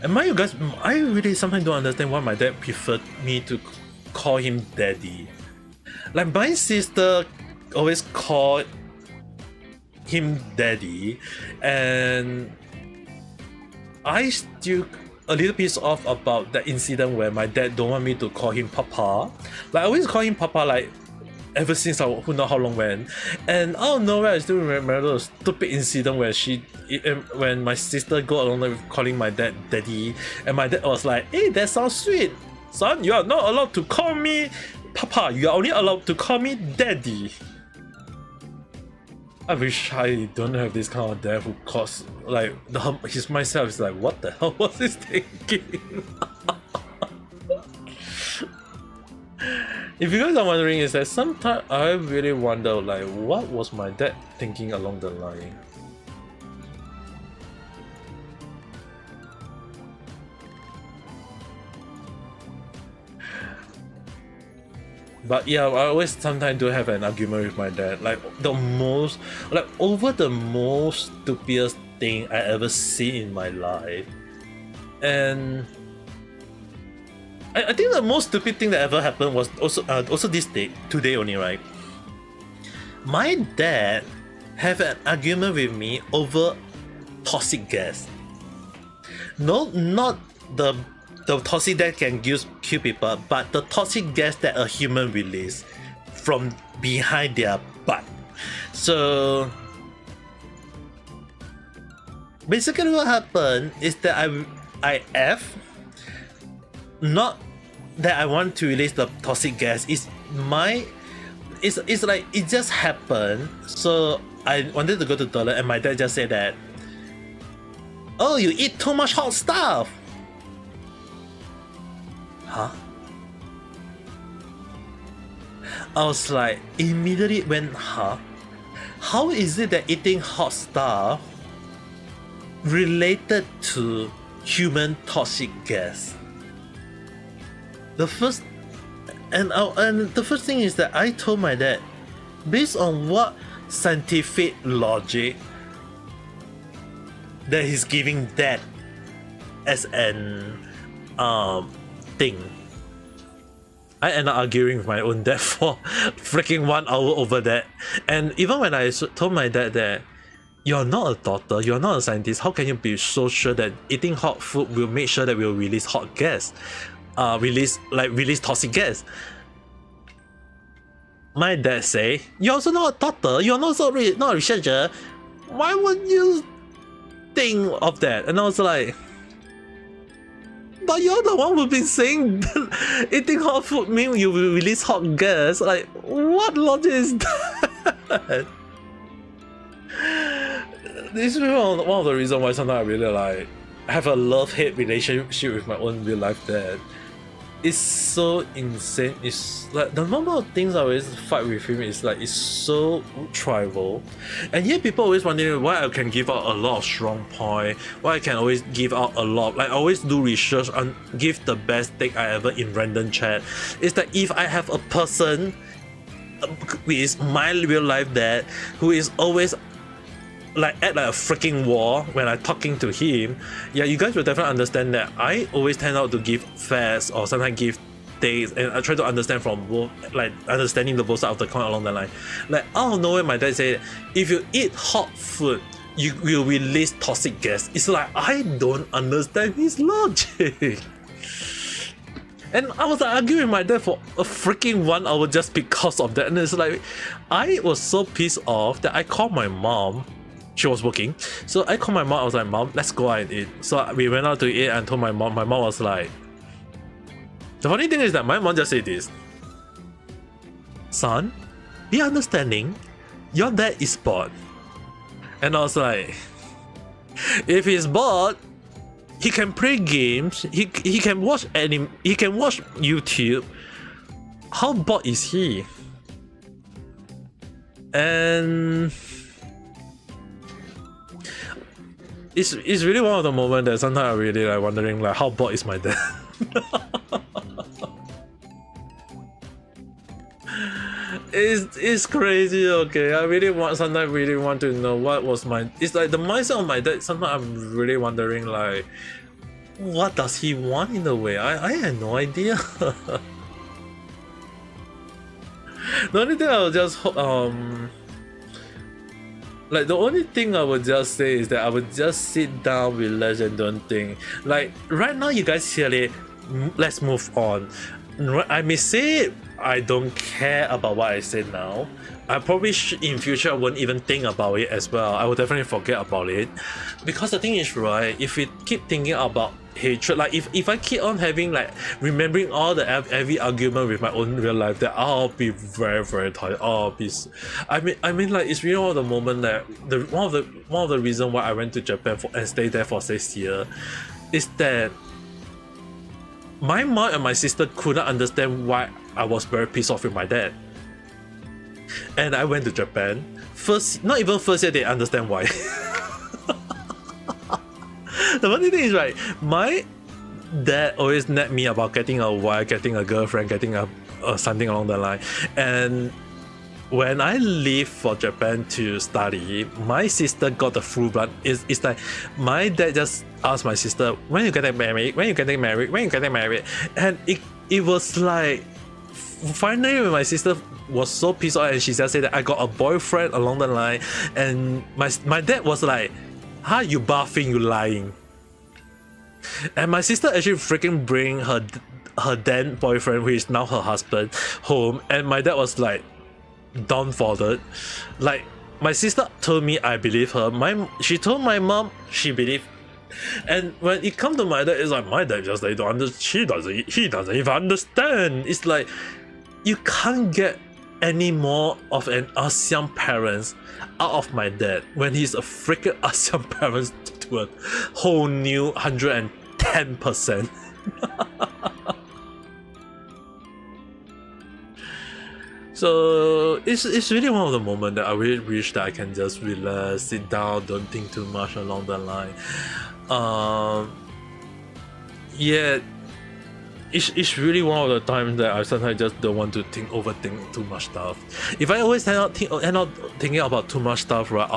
And mind you guys, I really sometimes don't understand why my dad preferred me to call him Daddy. Like my sister always called him Daddy, and I still a little pissed off about that incident where my dad don't want me to call him Papa. Like I always call him Papa like ever since who know how long when. And out of nowhere I still remember the stupid incident where when my sister go along with calling my dad Daddy, and my dad was like, hey, that sounds sweet. Son, you are not allowed to call me Papa, you are only allowed to call me Daddy. I wish I don't have this kind of dad who calls like myself is like, what the hell was he thinking? If you guys are wondering, is that sometimes I really wonder like what was my dad thinking along the line. But yeah, I always sometimes do have an argument with my dad. Like over the most stupidest thing I ever see in my life. And I think the most stupid thing that ever happened was also this day, today only, right? My dad have an argument with me over toxic gas. No, not the toxic gas can kill people, but the toxic gas that a human release from behind their butt. So basically what happened is that I not that I want to release the toxic gas, it's like it just happened. So I wanted to go to the toilet and my dad just said that, oh, you eat too much hot stuff. Huh? I was like, immediately went, huh? How is it that eating hot stuff related to human toxic gas? The first thing is that I told my dad, based on what scientific logic that he's giving that as an thing. I ended up arguing with my own dad for freaking 1 hour over that. And even when I told my dad that you're not a doctor, you're not a scientist, how can you be so sure that eating hot food will make sure that we'll release hot gas? Release toxic gas? my dad say, you're also not a doctor, you're not not a researcher. Why would you think of that? And I was like, but you're the one who's been saying eating hot food means you will release hot gas. Like, what logic is that? This is one of the reasons why sometimes I really like have a love-hate relationship with my own real life dad. It's so insane. It's like the number of things I always fight with him is like it's so trivial, and yet people always wondering why I can give out a lot of strong point, why I can always give out a lot, like I always do research and give the best take I ever in random chat. It's that if I have a person who is my real life dad who is always like at like a freaking wall when I'm talking to him, yeah, you guys will definitely understand that I always tend out to give facts or sometimes give dates, and I try to understand from both, like understanding the both sides of the coin along the line. Like out of nowhere, my dad said, if you eat hot food, you will release toxic gas. It's like I don't understand his logic. And I was like arguing with my dad for a freaking 1 hour just because of that. And it's like I was so pissed off that I called my mom. She was working, so I called my mom. I was like, Mom, let's go out and eat. So we went out to eat and told my mom. My mom was like, the funny thing is that my mom just said this, son, be understanding, your dad is bored. And I was like, if he's bored, he can play games, he can watch anime, he can watch YouTube. How bored is he? And it's really one of the moments that sometimes I really like wondering like how bored is my dad. It's crazy. Okay, I sometimes really want to know what was my. It's like the mindset of my dad. Sometimes I'm really wondering like, what does he want in a way? I had no idea. The only thing I will just like the only thing I would just say is that I would just sit down, relax, and don't think. Like right now, you guys hear it. Let's move on. I may say I don't care about what I say now. I probably in future I won't even think about it as well. I will definitely forget about it, because the thing is, right, if we keep thinking about hatred, like if I keep on having like remembering all the every argument with my own real life, that I'll be very very tired. I mean like it's really one of the moment that one of the reasons why I went to Japan and stayed there for 6 years is that my mom and my sister couldn't understand why I was very pissed off with my dad. And I went to Japan. Not even first year they understand why. The funny thing is, right, my dad always nagged me about getting a wife, getting a girlfriend, getting a something along the line. And when I leave for Japan to study, my sister got the full blood. It's like my dad just asked my sister, when you getting married? When you getting married? When you getting married? And it was like finally when my sister was so pissed off and she just said that I got a boyfriend along the line, and my dad was like, huh, you buffing, you lying. And my sister actually freaking bring her then boyfriend, who is now her husband, home, and my dad was like dumbfounded. Like my sister told me I believe her. She told my mom she believed. And when it comes to my dad, it's like my dad just like he doesn't even understand. It's like you can't get any more of an ASEAN parents out of my dad when he's a freaking ASEAN parents to a whole new 110%. So it's really one of the moments that I really wish that I can just relax, sit down, don't think too much along the line. Yeah, it's really one of the times that I sometimes just don't want to overthink too much stuff. If I always end up thinking about too much stuff, right,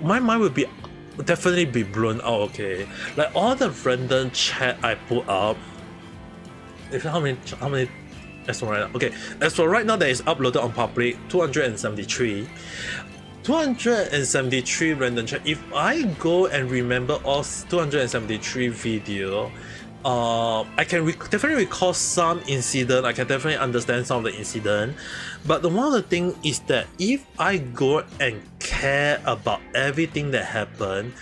my mind will be definitely be blown out. Okay, like all the random chat I put up. How many as for right now? Okay, as for right now, that is uploaded on public 273 random chat. If I go and remember all 273 video, I can definitely recall some incident. I can definitely understand some of the incident, but the one of the thing is that if I go and care about everything that happened,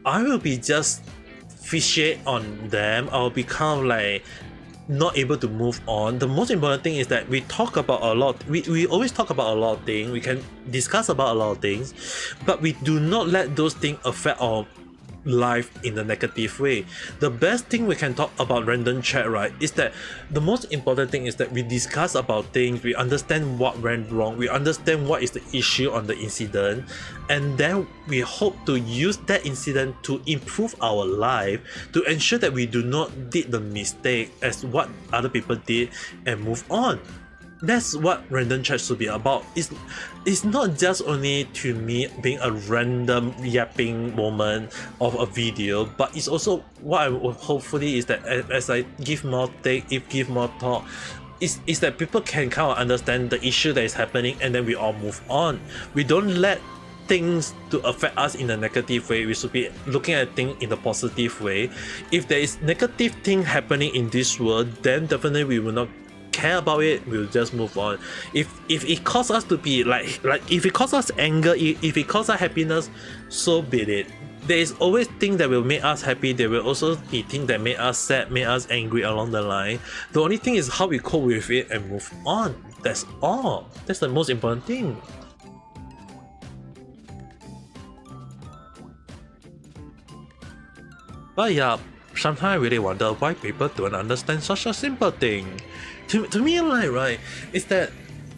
I will be just fixate on them. I'll be kind of like not able to move on. The most important thing is that we talk about a lot. We always talk about a lot of things. We can discuss about a lot of things, but we do not let those things affect our life in a negative way. The best thing we can talk about random chat, right, is that the most important thing is that we discuss about things, we understand what went wrong, we understand what is the issue on the incident, and then we hope to use that incident to improve our life, to ensure that we do not did the mistake as what other people did and move on. That's what random chat should be about. It's not just only to me being a random yapping moment of a video, but it's also what I would hopefully is that as I give more give more talk, is that people can kind of understand the issue that is happening, and then we all move on. We don't let things to affect us in a negative way. We should be looking at things in a positive way. If there is negative thing happening in this world, then definitely we will not care about it. We'll just move on. If it causes us to be like if it causes us anger, if it causes us happiness, so be it. There is always things that will make us happy. There will also be things that make us sad, make us angry along the line. The only thing is how we cope with it and move on. That's all. That's the most important thing. But yeah, sometimes I really wonder why people don't understand such a simple thing. To me, like, right, is that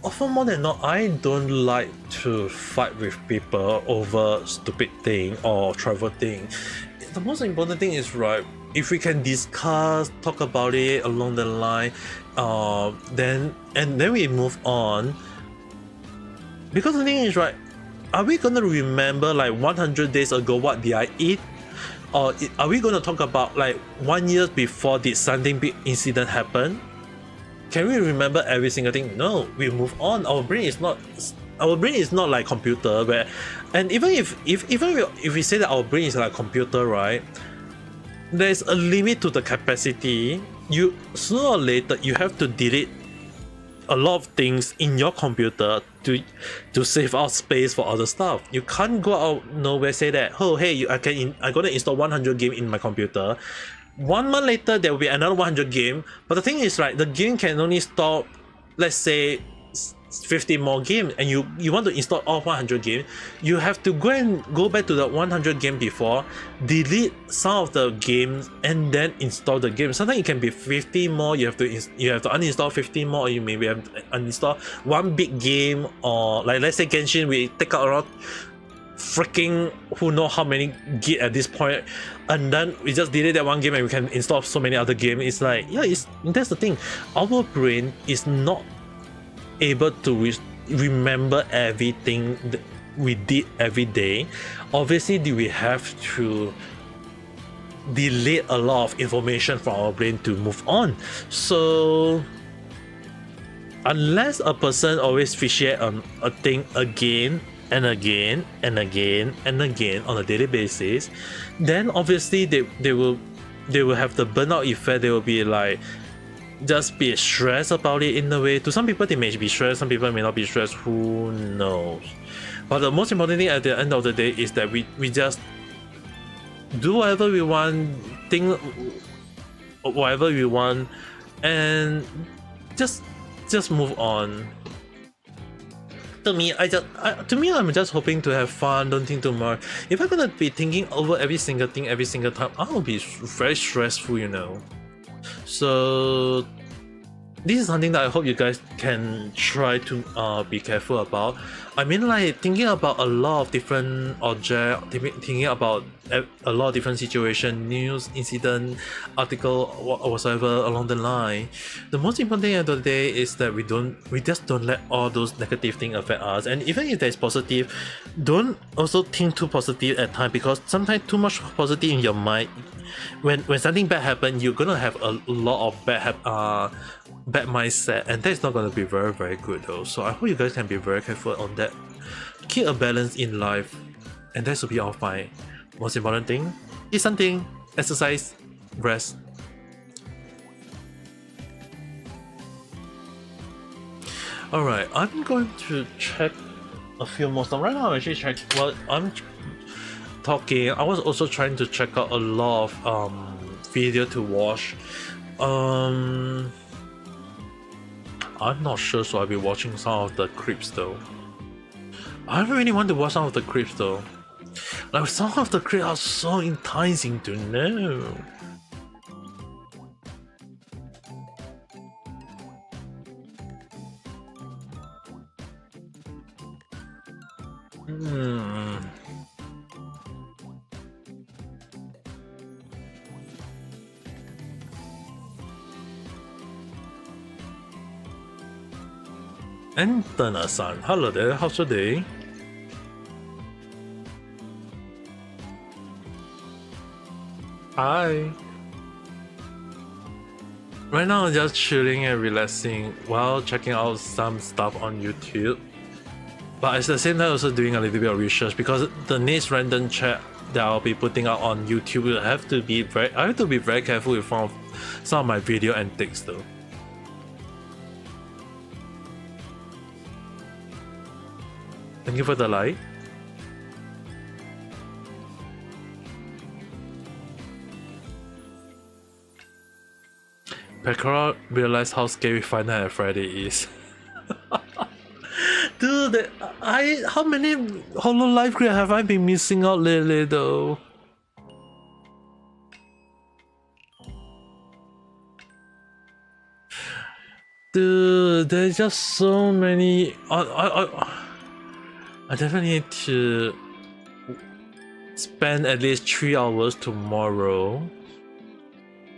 often more than not, I don't like to fight with people over stupid thing or trivial thing. The most important thing is, right, if we can discuss, talk about it along the line, then we move on. Because the thing is, right, are we gonna remember like 100 days ago what did I eat? Or are we gonna talk about like 1 year before did something big incident happen? Can we remember every single thing? No, we move on. Our brain is not like computer where, and even if we say that our brain is like computer, right, there's a limit to the capacity. You sooner or later you have to delete a lot of things in your computer to save out space for other stuff. You can't go out nowhere say that, oh hey, I'm gonna install 100 game in my computer. 1 month later there will be another 100 game, but the thing is, right, the game can only store, let's say, 50 more games, and you want to install all 100 games. You have to go back to the 100 game before, delete some of the games, and then install the game. Sometimes it can be 50 more. You have to uninstall 50 more, or you maybe have to uninstall one big game, or like let's say Genshin, we take out around freaking who know how many gig at this point, and then we just delete that one game and we can install so many other games. It's like, yeah, that's the thing. Our brain is not able to remember everything that we did every day. Obviously, we have to delete a lot of information from our brain to move on. So unless a person always fixate on a thing again and again and again and again on a daily basis, then obviously they will have the burnout effect. They will be like just be stressed about it in a way. To some people they may be stressed, some people may not be stressed, who knows. But the most important thing at the end of the day is that we just do whatever we want, think whatever we want, and just move on. To me, I'm just hoping to have fun, don't think too much. If I'm gonna be thinking over every single thing every single time, I'll be very stressful, you know. So this is something that I hope you guys can try to be careful about. I mean, like, thinking about a lot of different objects, thinking about a lot of different situation, news, incident, article, whatsoever along the line. The most important thing at the end of the day is that we just don't let all those negative things affect us. And even if there's positive, don't also think too positive at times, because sometimes too much positive in your mind, when something bad happens, you're gonna have a lot of bad mindset, and that's not gonna be very, very good though. So I hope you guys can be very careful on that. Keep a balance in life, and that should be all fine. Most important thing, eat something, exercise, rest. Alright, I'm going to check a few more stuff. Right now I'm actually checking while I'm talking. I was also trying to check out a lot of video to watch. I'm not sure, so I'll be watching some of the clips though. I really want to watch some of the clips though. Like some of the clips are so enticing to know. Antana-san, hello there, how's your day? Hi. Right now I'm just chilling and relaxing while checking out some stuff on YouTube. But at the same time also doing a little bit of research because the next random chat that I'll be putting out on YouTube I have to be very careful with some of my video antics though. Thank you for the like. Pekora realized how scary Five Nights at Friday is. Dude, how many Hololive creators have I been missing out lately though? Dude, there's just so many. I definitely need to spend at least 3 hours tomorrow.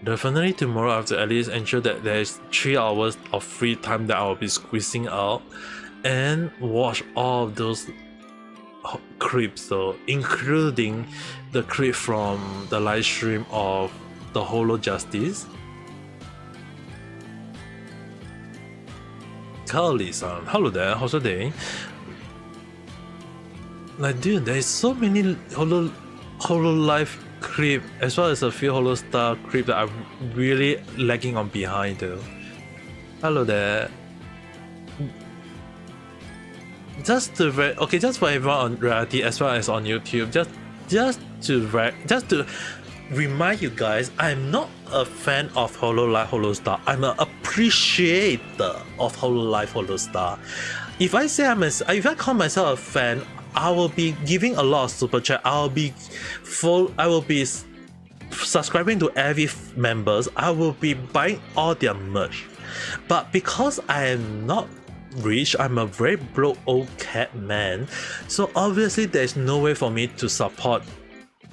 Definitely tomorrow I have to at least ensure that there's 3 hours of free time that I'll be squeezing out and watch all of those clips though, including the clip from the live stream of the Holo Justice. Carly-san, hello there, how's your day? Like dude, there's so many Hololive clip as well as a few Holostar clip that I'm really lagging on behind though. Hello there. Just for everyone on reality as well as on YouTube, just to remind you guys, I'm not a fan of Hololive Holostar. I'm an appreciator of Hololive Holostar. If I call myself a fan, I will be giving a lot of super chat. I will be subscribing to every members. I will be buying all their merch. But because I am not rich, I'm a very broke old cat man. So obviously there's no way for me to support.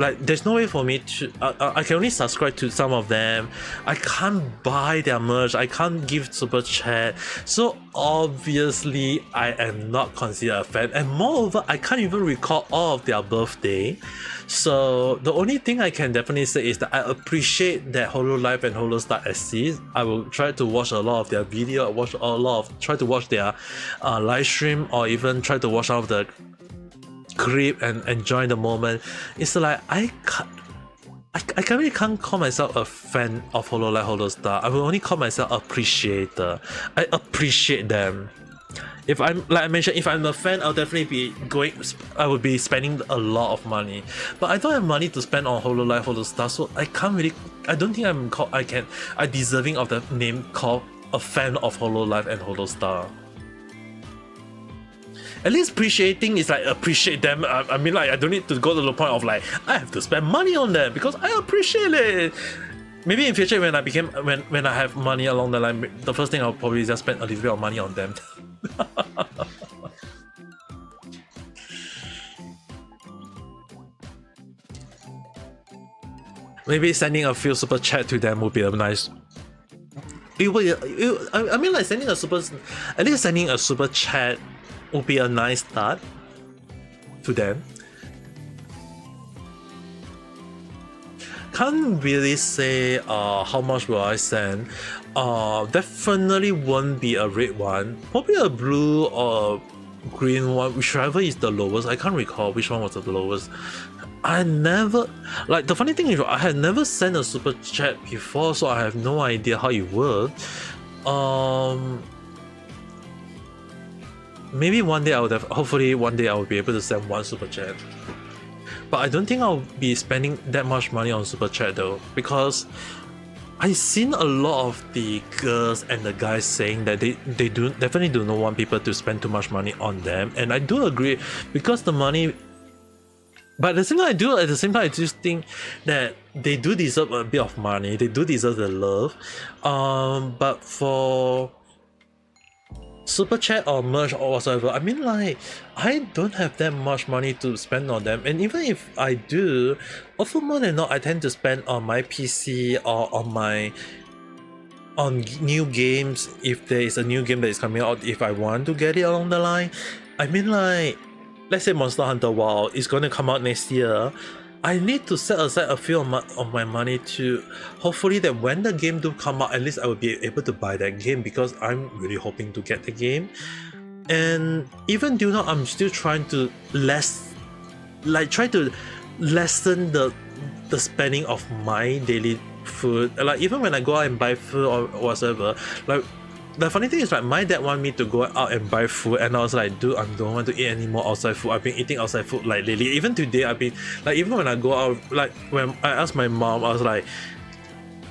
Like there's no way for me to. I can only subscribe to some of them. I can't buy their merch. I can't give super chat. So obviously I am not considered a fan. And moreover, I can't even recall all of their birthday. So the only thing I can definitely say is that I appreciate that Hololive and Holostar exist. I will try to watch a lot of their video. Try to watch their live stream, or even try to watch some of the clip and enjoy the moment. It's like I really can't call myself a fan of Hololive Holostar. I will only call myself appreciator. I appreciate them. If I'm, like I mentioned, if I'm a fan, I'll definitely be I would be spending a lot of money. But I don't have money to spend on Hololive Holostar, so I don't think I'm deserving of the name called a fan of Hololive and Holostar. At least appreciating is like appreciate them. I mean, like I don't need to go to the point of like I have to spend money on them because I appreciate it. Maybe in future when I have money along the line, the first thing I'll probably just spend a little bit of money on them. Maybe sending a few super chat to them would be a nice. I mean, like at least sending a super chat would be a nice start to them. Can't really say how much will I send. Definitely won't be a red one. Probably a blue or green one, whichever is the lowest. I can't recall which one was the lowest. I never, like, the funny thing is I had never sent a super chat before, so I have no idea how it worked. Maybe one day I would have, hopefully one day I will be able to send one super chat. But I don't think I'll be spending that much money on super chat though, because I've seen a lot of the girls and the guys saying that they definitely do not want people to spend too much money on them, and I do agree, because the money, but at the same time I just think that they do deserve a bit of money, they do deserve the love. But for super chat or merch or whatsoever, I mean, like, I don't have that much money to spend on them, and even if I do, also more than not I tend to spend on my PC or on new games if there is a new game that is coming out, if I want to get it along the line. I mean, like, let's say Monster Hunter World is going to come out next year. I need to set aside a few of my money to hopefully that when the game do come out, at least I will be able to buy that game, because I'm really hoping to get the game. And even till now, I'm still trying to try to lessen the spending of my daily food. Like, even when I go out and buy food or whatever, like, the funny thing is, like, my dad wanted me to go out and buy food, and I was like, dude, I don't want to eat any more outside food. I've been eating outside food like lately. Even today, I've been, like, even when I go out, like, when I asked my mom, I was like,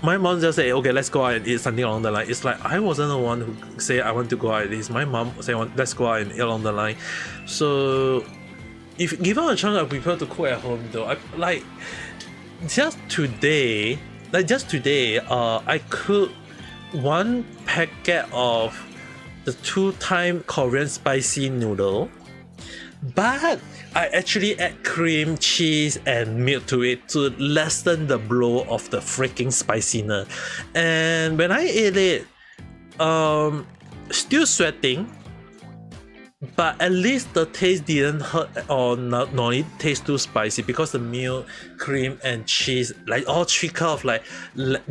my mom just said, okay, let's go out and eat something along the line. It's like, I wasn't the one who said I want to go out and eat. My mom said, let's go out and eat along the line. So, if given a chance, I prefer to cook at home though. Just today, I cooked one packet of the 2-time Korean spicy noodle, but I actually add cream, cheese and milk to it to lessen the blow of the freaking spiciness. And when I ate it, still sweating, but at least the taste didn't hurt or not it taste too spicy, because the milk, cream and cheese, like, all trickle off, like,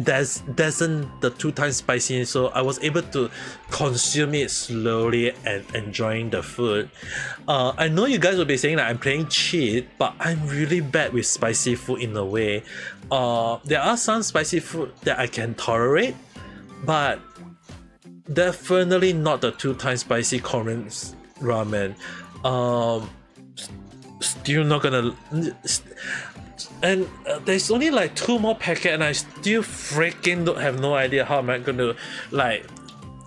doesn't the 2 times spicy, so I was able to consume it slowly and enjoying the food. I know you guys will be saying that I'm playing cheat, but I'm really bad with spicy food in a way. There are some spicy food that I can tolerate, but definitely not the 2 times spicy Korean ramen. Still not gonna, and there's only like 2 more packets, and I still freaking don't have no idea how am I gonna, like,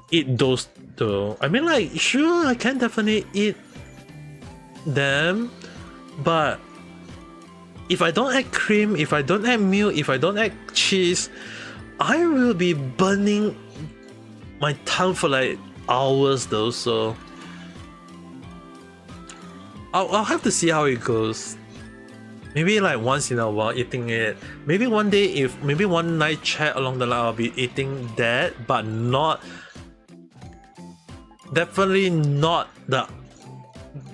eat those though. I mean, like, sure, I can definitely eat them, but if I don't add cream, if I don't add milk, if I don't add cheese, I will be burning my tongue for like hours though. So I'll have to see how it goes. Maybe like once in a while eating it. Maybe one day, maybe one night chat along the line, I'll be eating that, but not, definitely not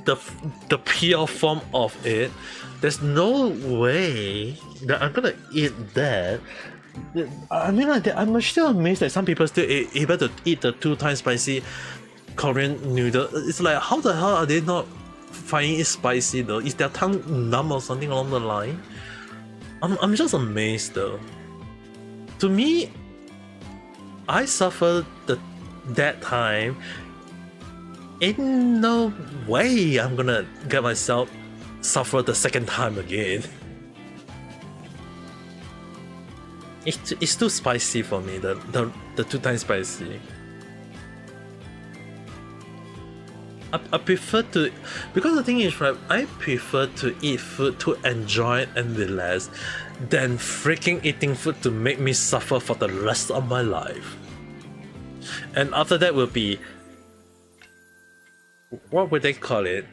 the pure form of it. There's no way that I'm gonna eat that. I mean, like, I'm still amazed that some people still able to eat the 2 times spicy Korean noodle. It's like, how the hell are they not finding it spicy though? Is their tongue numb or something along the line? I'm just amazed though. To me, I suffered that time. Ain't no way I'm gonna get myself suffer the second time again. It's too spicy for me, the 2 times spicy. I prefer to, because the thing is, right, I prefer to eat food to enjoy it and relax than freaking eating food to make me suffer for the rest of my life. And after that will be, what would they call it?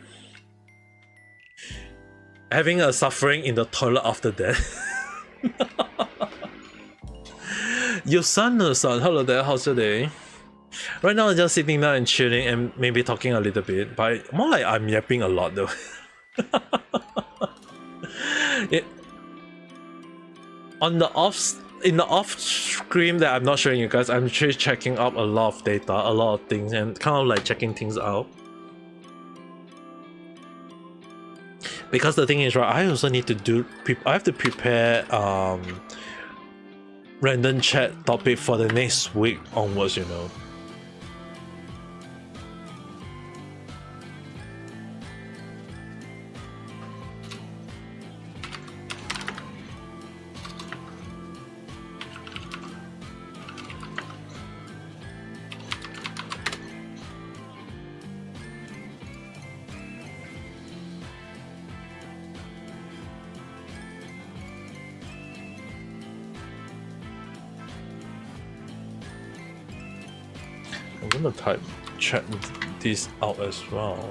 Having a suffering in the toilet after that. Your son, hello there, how's your day? Right now I'm just sitting down and chilling and maybe talking a little bit, but more like I'm yapping a lot though. In the off screen that I'm not showing you guys, I'm actually checking up a lot of data, a lot of things, and kind of like checking things out. Because the thing is, right, I also need to I have to prepare random chat topic for the next week onwards, you know. I'm gonna check this out as well.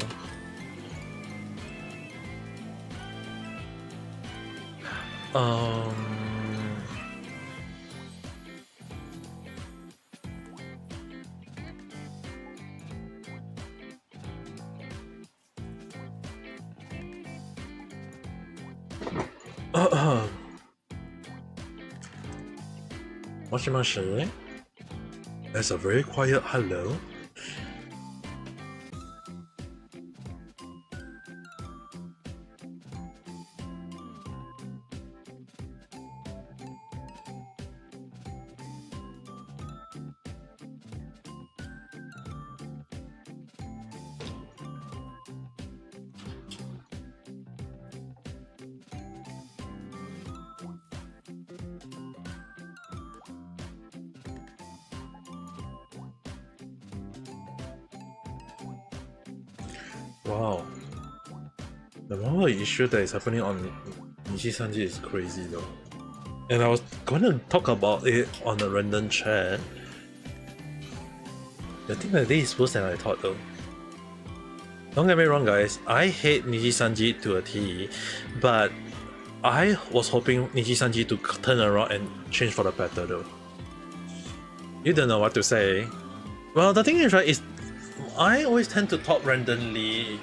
Moshi. That's a very quiet hello. Wow, the number of issue that is happening on Nishi-sanji is crazy though. And I was going to talk about it on the random chat. I think that this is worse than I thought though. Don't get me wrong guys, I hate Nishi-sanji to a T, but I was hoping Nishi-sanji to turn around and change for the better though. You don't know what to say. Well, the thing is, right, is I always tend to talk randomly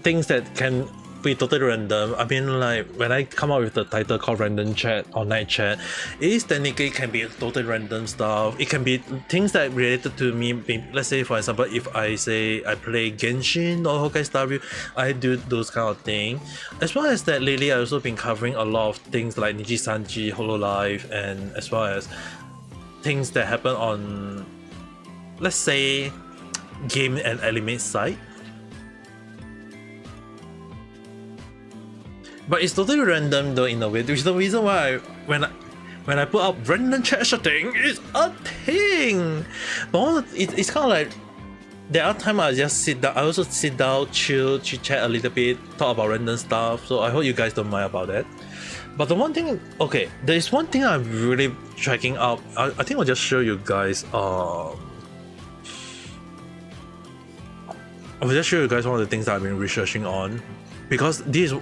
things that can be totally random. I mean, like when I come up with the title called random chat or night chat, it is technically can be totally random stuff. It can be things that related to me. Let's say for example, if I say I play Genshin or Honkai Star Rail, I do those kind of things. As well as that, lately I've also been covering a lot of things like Nishi-sanji, Hololive, and as well as things that happen on, let's say, game and anime side. But it's totally random though in a way, which is the reason why when I put up random chat thing, it's a thing. But it's kind of like there are times I just sit down, I also sit down, chill, chit chat a little bit, talk about random stuff. So I hope you guys don't mind about that. But the one thing, okay, there is one thing I'm really checking out. I think I'll just show you guys. I will just show you guys one of the things that I've been researching on, because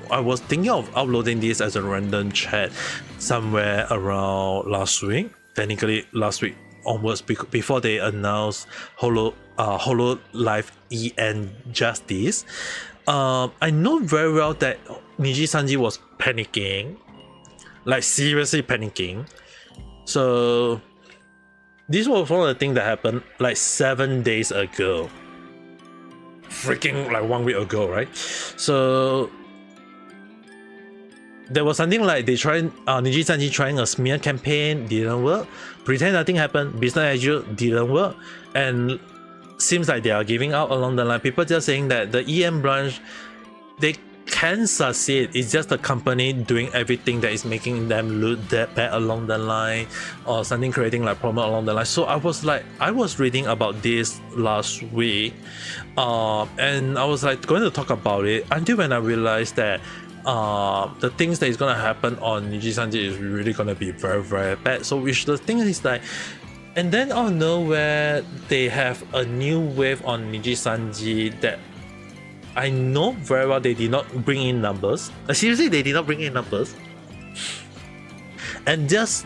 I was thinking of uploading this as a random chat somewhere around last week, technically last week onwards, before they announced Hololive EN Justice. I know very well that Nishi-sanji was panicking, like seriously panicking. So this was one of the things that happened like 7 days ago. Freaking like 1 week ago, right? So there was something like they tried Nishi-sanji trying a smear campaign, didn't work. Pretend nothing happened, business as usual, didn't work, and seems like they are giving out along the line. People just saying that the EM branch, they can succeed. It's just the company doing everything that is making them look that bad along the line, or something creating like problem along the line. So I was reading about this last week, and I was like going to talk about it until when I realized that the things that is gonna happen on Nishi-sanji is really gonna be very, very bad. So which the thing is like, and then out of nowhere they have a new wave on Nishi-sanji that I know very well they did not bring in numbers. Seriously, they did not bring in numbers. And just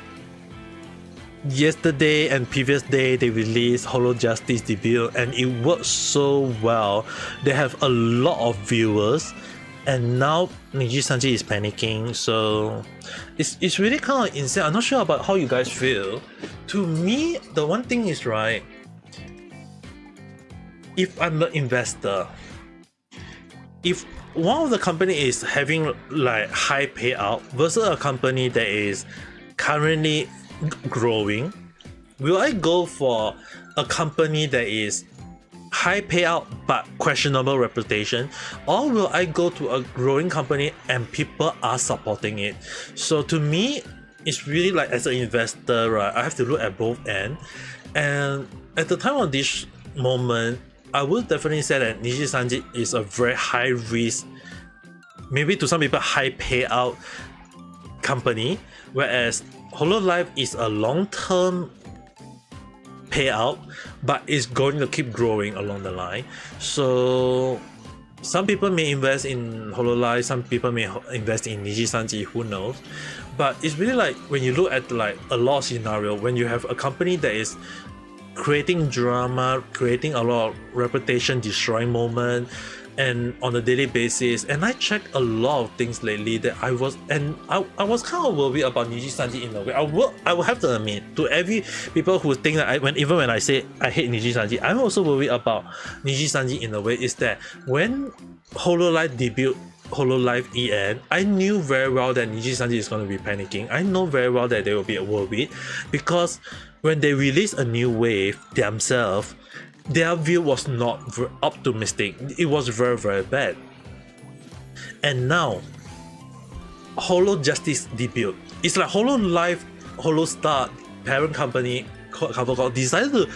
yesterday and previous day, they released Holo Justice debut, and it worked so well. They have a lot of viewers, and now Nishi-sanji is panicking. So it's really kind of insane. I'm not sure about how you guys feel. To me, the one thing is, right, if I'm an investor, if one of the company is having like high payout versus a company that is currently growing, will I go for a company that is high payout but questionable reputation, or will I go to a growing company and people are supporting it? So to me, it's really like, as an investor, right, I have to look at both ends. And at the time of this moment, I would definitely say that Niji Sanji is a very high risk, maybe to some people high payout company, whereas Hololive is a long-term payout, but it's going to keep growing along the line. So some people may invest in Hololive, some people may invest in Niji Sanji, who knows. But it's really like, when you look at like a lot of scenario, when you have a company that is creating drama, creating a lot of reputation destroying moment, and on a daily basis, and I checked a lot of things lately that I was kind of worried about Niji Sanji in a way. I will have to admit, to every people who think that even when I say I hate Niji Sanji, I'm also worried about Niji Sanji in a way, is that when Hololive debuted Hololive EN, I knew very well that Niji Sanji is going to be panicking. I know very well that they will be worried, because when they release a new wave themselves, their view was not optimistic. It was very, very bad. And now, Holo Justice debut. It's like Hololive, Holostar, parent company, cover decided to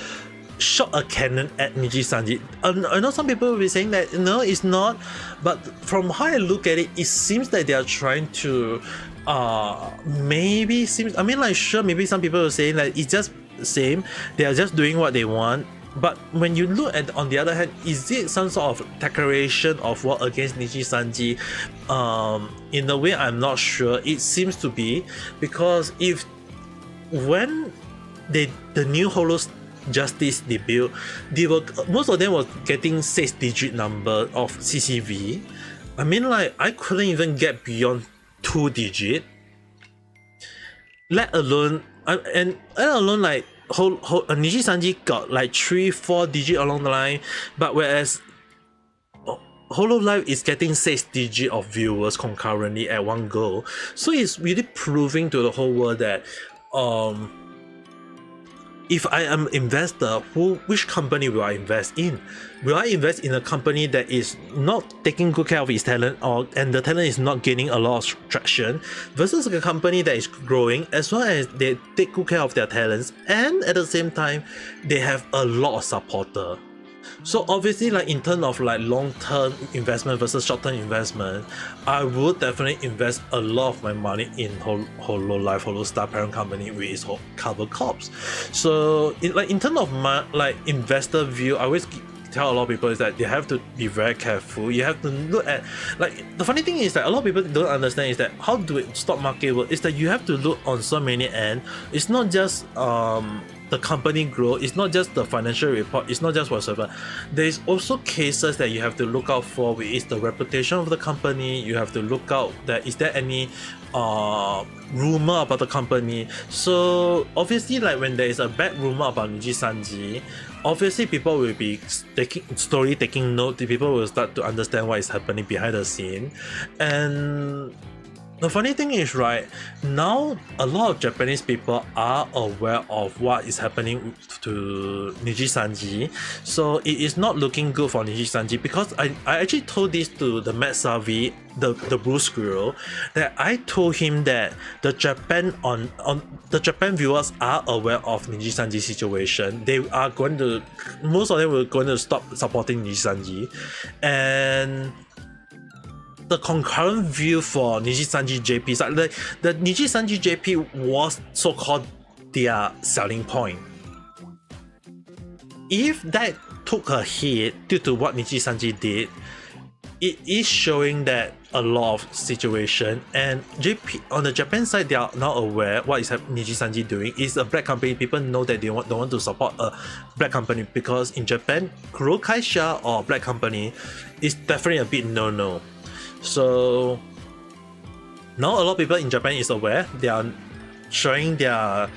shot a cannon at Niji Sanji. I know some people will be saying that no, it's not, but from how I look at it, it seems that they are trying to maybe some people will say that it's just the same, they are just doing what they want. But when you look at, on the other hand, is it some sort of declaration of war against Niji Sanji? In a way, I'm not sure. It seems to be, because if when the new Holo Justice debut, most of them were getting 6-digit number of CCV. I mean, like, I couldn't even get beyond 2-digit. Let alone like Niji Sanji got like 3-4 digit along the line, but whereas Hololive is getting 6-digit of viewers concurrently at one go. So it's really proving to the whole world that if I am an investor, which company will I invest in? Will I invest in a company that is not taking good care of its talent, and the talent is not gaining a lot of traction, versus a company that is growing as well as they take good care of their talents, and at the same time they have a lot of supporter? So obviously, like, in terms of like long-term investment versus short-term investment, I would definitely invest a lot of my money in Hololive, Holostar parent company, with its cover corps. So in terms of my like investor view, I always tell a lot of people is that they have to be very careful. You have to look at, like, the funny thing is that a lot of people don't understand is that how do it stock market work is that you have to look on so many ends. It's not just the company growth, it's not just the financial report, it's not just whatsoever. There is also cases that you have to look out for, which is the reputation of the company. You have to look out that is there any rumor about the company. So obviously, like, when there is a bad rumor about Niji Sanji, obviously people will be taking note. People will start to understand what is happening behind the scene. And the funny thing is, right, now a lot of Japanese people are aware of what is happening to Niji Sanji. So it is not looking good for Niji Sanji, because I actually told this to the Matt Savvy, the Blue Squirrel, that I told him that the Japan viewers are aware of Niji Sanji's situation. They are most of them were going to stop supporting Niji Sanji, and the concurrent view for Niji Sanji JP, so the Niji Sanji JP was so-called their selling point. If that took a hit due to what Niji Sanji did, it is showing that a lot of situation, and JP on the Japan side, they are now aware what is Niji Sanji doing. It's a black company. People know that they don't want to support a black company, because in Japan, Kurokaisha or black company is definitely a bit no-no. So now a lot of people in Japan is aware. They are showing their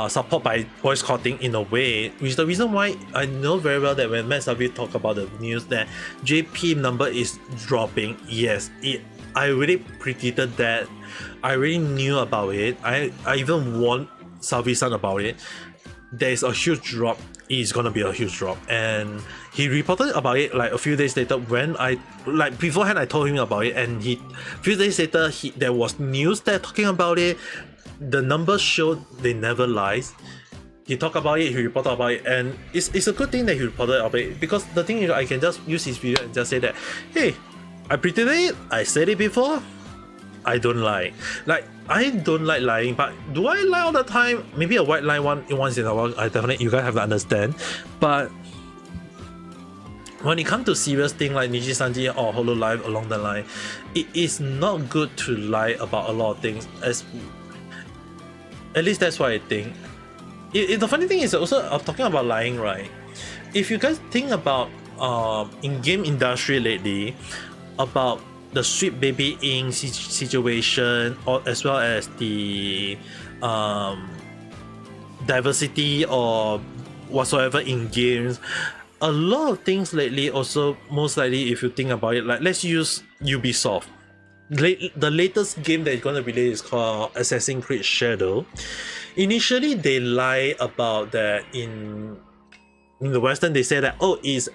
support by boycotting in a way, which is the reason why I know very well that when Matt Savvy talk about the news that JP number is dropping, yes, I really predicted that. I really knew about it. I even warned Savvy-san about it. There is a huge drop. It's gonna be a huge drop, and he reported about it like a few days later. When I like beforehand, I told him about it, and a few days later, there was news that talking about it. The numbers showed they never lies. He talked about it, he reported about it, and it's a good thing that he reported about it, because the thing is I can just use his video and just say that, hey, I predicted it, I said it before, I don't lie. Like, I don't like lying, but do I lie all the time? Maybe a white lie once in a while, I definitely, you guys have to understand. But when it comes to serious things like Niji-sanji or Hololive along the line, it is not good to lie about a lot of things. At least that's what I think. The funny thing is also, talking about lying, right? If you guys think about in game industry lately, about the Sweet Baby Inc. situation, or as well as the diversity or whatsoever in games, a lot of things lately also, most likely if you think about it, like let's use Ubisoft. The latest game that is going to be released is called Assassin's Creed Shadow. Initially they lie about that in the Western they say that, oh, it's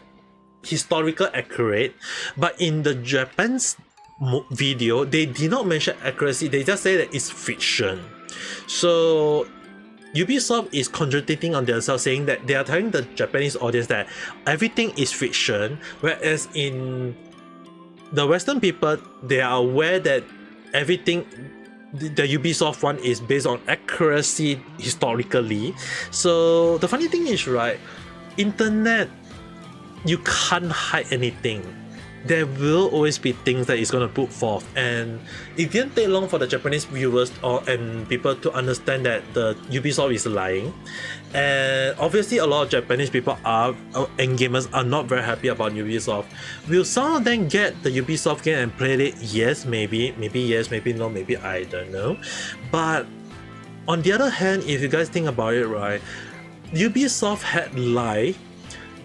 historical accurate, but in the Japan's video they did not mention accuracy, they just say that it's fiction. So Ubisoft is contradicting on themselves, saying that they are telling the Japanese audience that everything is fiction, whereas in the Western people, they are aware that everything, the Ubisoft one is based on accuracy historically. So the funny thing is, right, internet, you can't hide anything. There will always be things that is going to put forth, and it didn't take long for the Japanese viewers and people to understand that the Ubisoft is lying. And obviously a lot of Japanese people and gamers are not very happy about Ubisoft. Will some of them get the Ubisoft game and play it? Yes, maybe yes, maybe no, maybe I don't know. But on the other hand, if you guys think about it, right, Ubisoft had lied,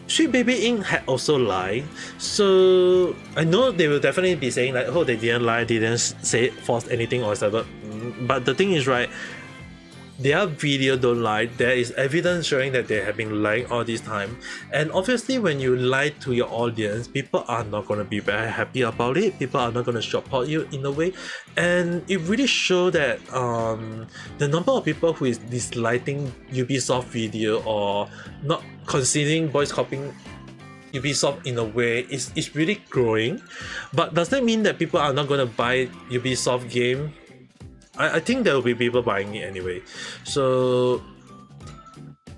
Sweet Baby Inc. had also lied. So I know they will definitely be saying like, oh, they didn't lie, they didn't say force anything or whatever. But the thing is, right, their video don't lie. There is evidence showing that they have been lying all this time. And obviously when you lie to your audience, people are not going to be very happy about it. People are not going to support you in a way. And it really shows that the number of people who is disliking Ubisoft video or not considering voice copying Ubisoft in a way is really growing. But does that mean that people are not going to buy Ubisoft game? I think there will be people buying it anyway. So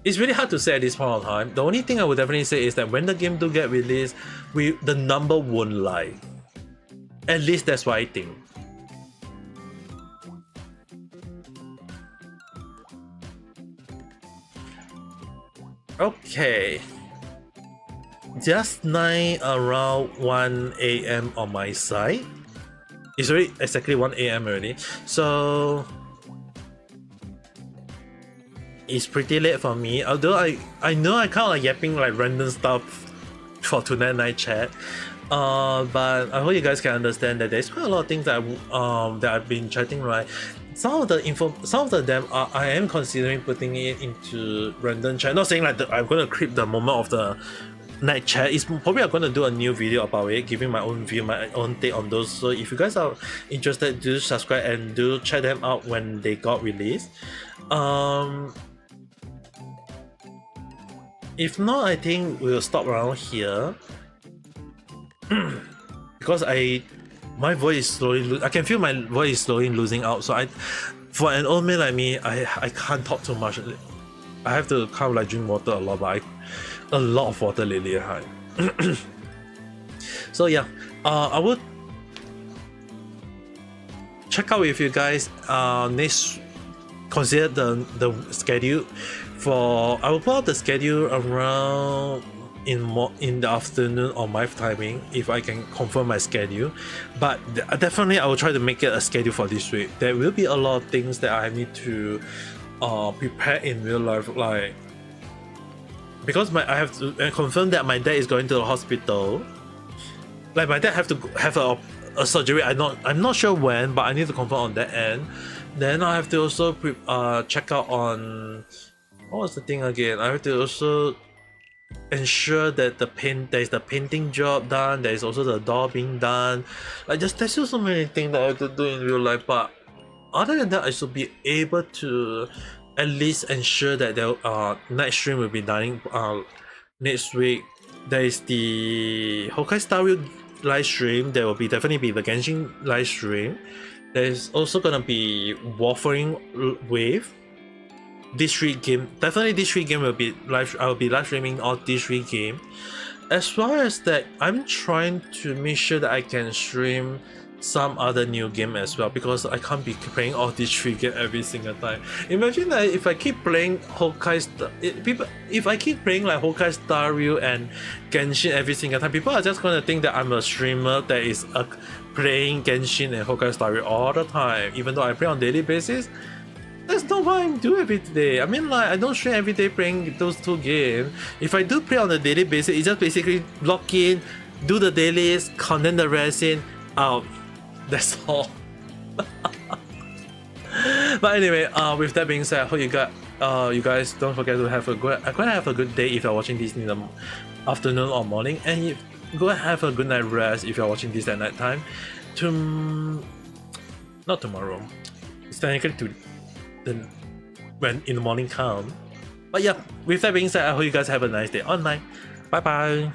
it's really hard to say at this point of time. The only thing I would definitely say is that when the game do get released, the number won't lie. At least that's what I think. Okay. Just around 1 AM on my side. It's already exactly 1 AM already, so it's pretty late for me. Although I know I kind of like yapping like random stuff for tonight night chat, but I hope you guys can understand that there's quite a lot of things that I've been chatting, right. Some of them I am considering putting it into random chat. Not saying like I'm gonna creep the moment of the night chat. Is probably I'm going to do a new video about it, giving my own view, my own take on those. So if you guys are interested, do subscribe and do check them out when they got released. If not, I think we'll stop around here because my voice is slowly I can feel my voice is slowly losing out. So for an old man like me, I can't talk too much. I have to kind of like drink water a lot, but a lot of water lately, right? So yeah, I would check out with you guys next. Consider the schedule for. I will put out the schedule around in the afternoon or my timing if I can confirm my schedule. But definitely I will try to make it a schedule for this week. There will be a lot of things that I need to prepare in real life, like because I have to confirm that my dad is going to the hospital. Like my dad have to have a surgery. I'm not sure when, but I need to confirm on that end. Then I have to also check out on what was the thing again. I have to also ensure that there's the painting job done. There's also the door being done. Like there's just so many things that I have to do in real life. But other than that, I should be able to at least ensure that the night stream will be done next week. There is the Honkai Star Rail live stream. There will definitely be the Genshin live stream. There's also gonna be Warframe Wave. These 3 games, definitely these 3 games will be live. I will be live streaming all these 3 games. As well as that, I'm trying to make sure that I can stream some other new game as well, because I can't be playing all these 3 games every single time. Imagine that if I keep playing if I keep playing like Honkai Star Rail and Genshin every single time, people are just gonna think that I'm a streamer that is playing Genshin and Honkai Star Rail all the time, even though I play on daily basis. That's not what I do every day. I mean, like, I don't stream every day playing those 2 games. If I do play on a daily basis, it's just basically log in, do the dailies, content the resin, out. That's all. But anyway, with that being said, I hope you guys don't forget to have a good day if you're watching this in the afternoon or morning, and go and have a good night rest if you're watching this at night time. Not tomorrow. It's technically when in the morning come. But yeah, with that being said, I hope you guys have a nice day online. Bye bye.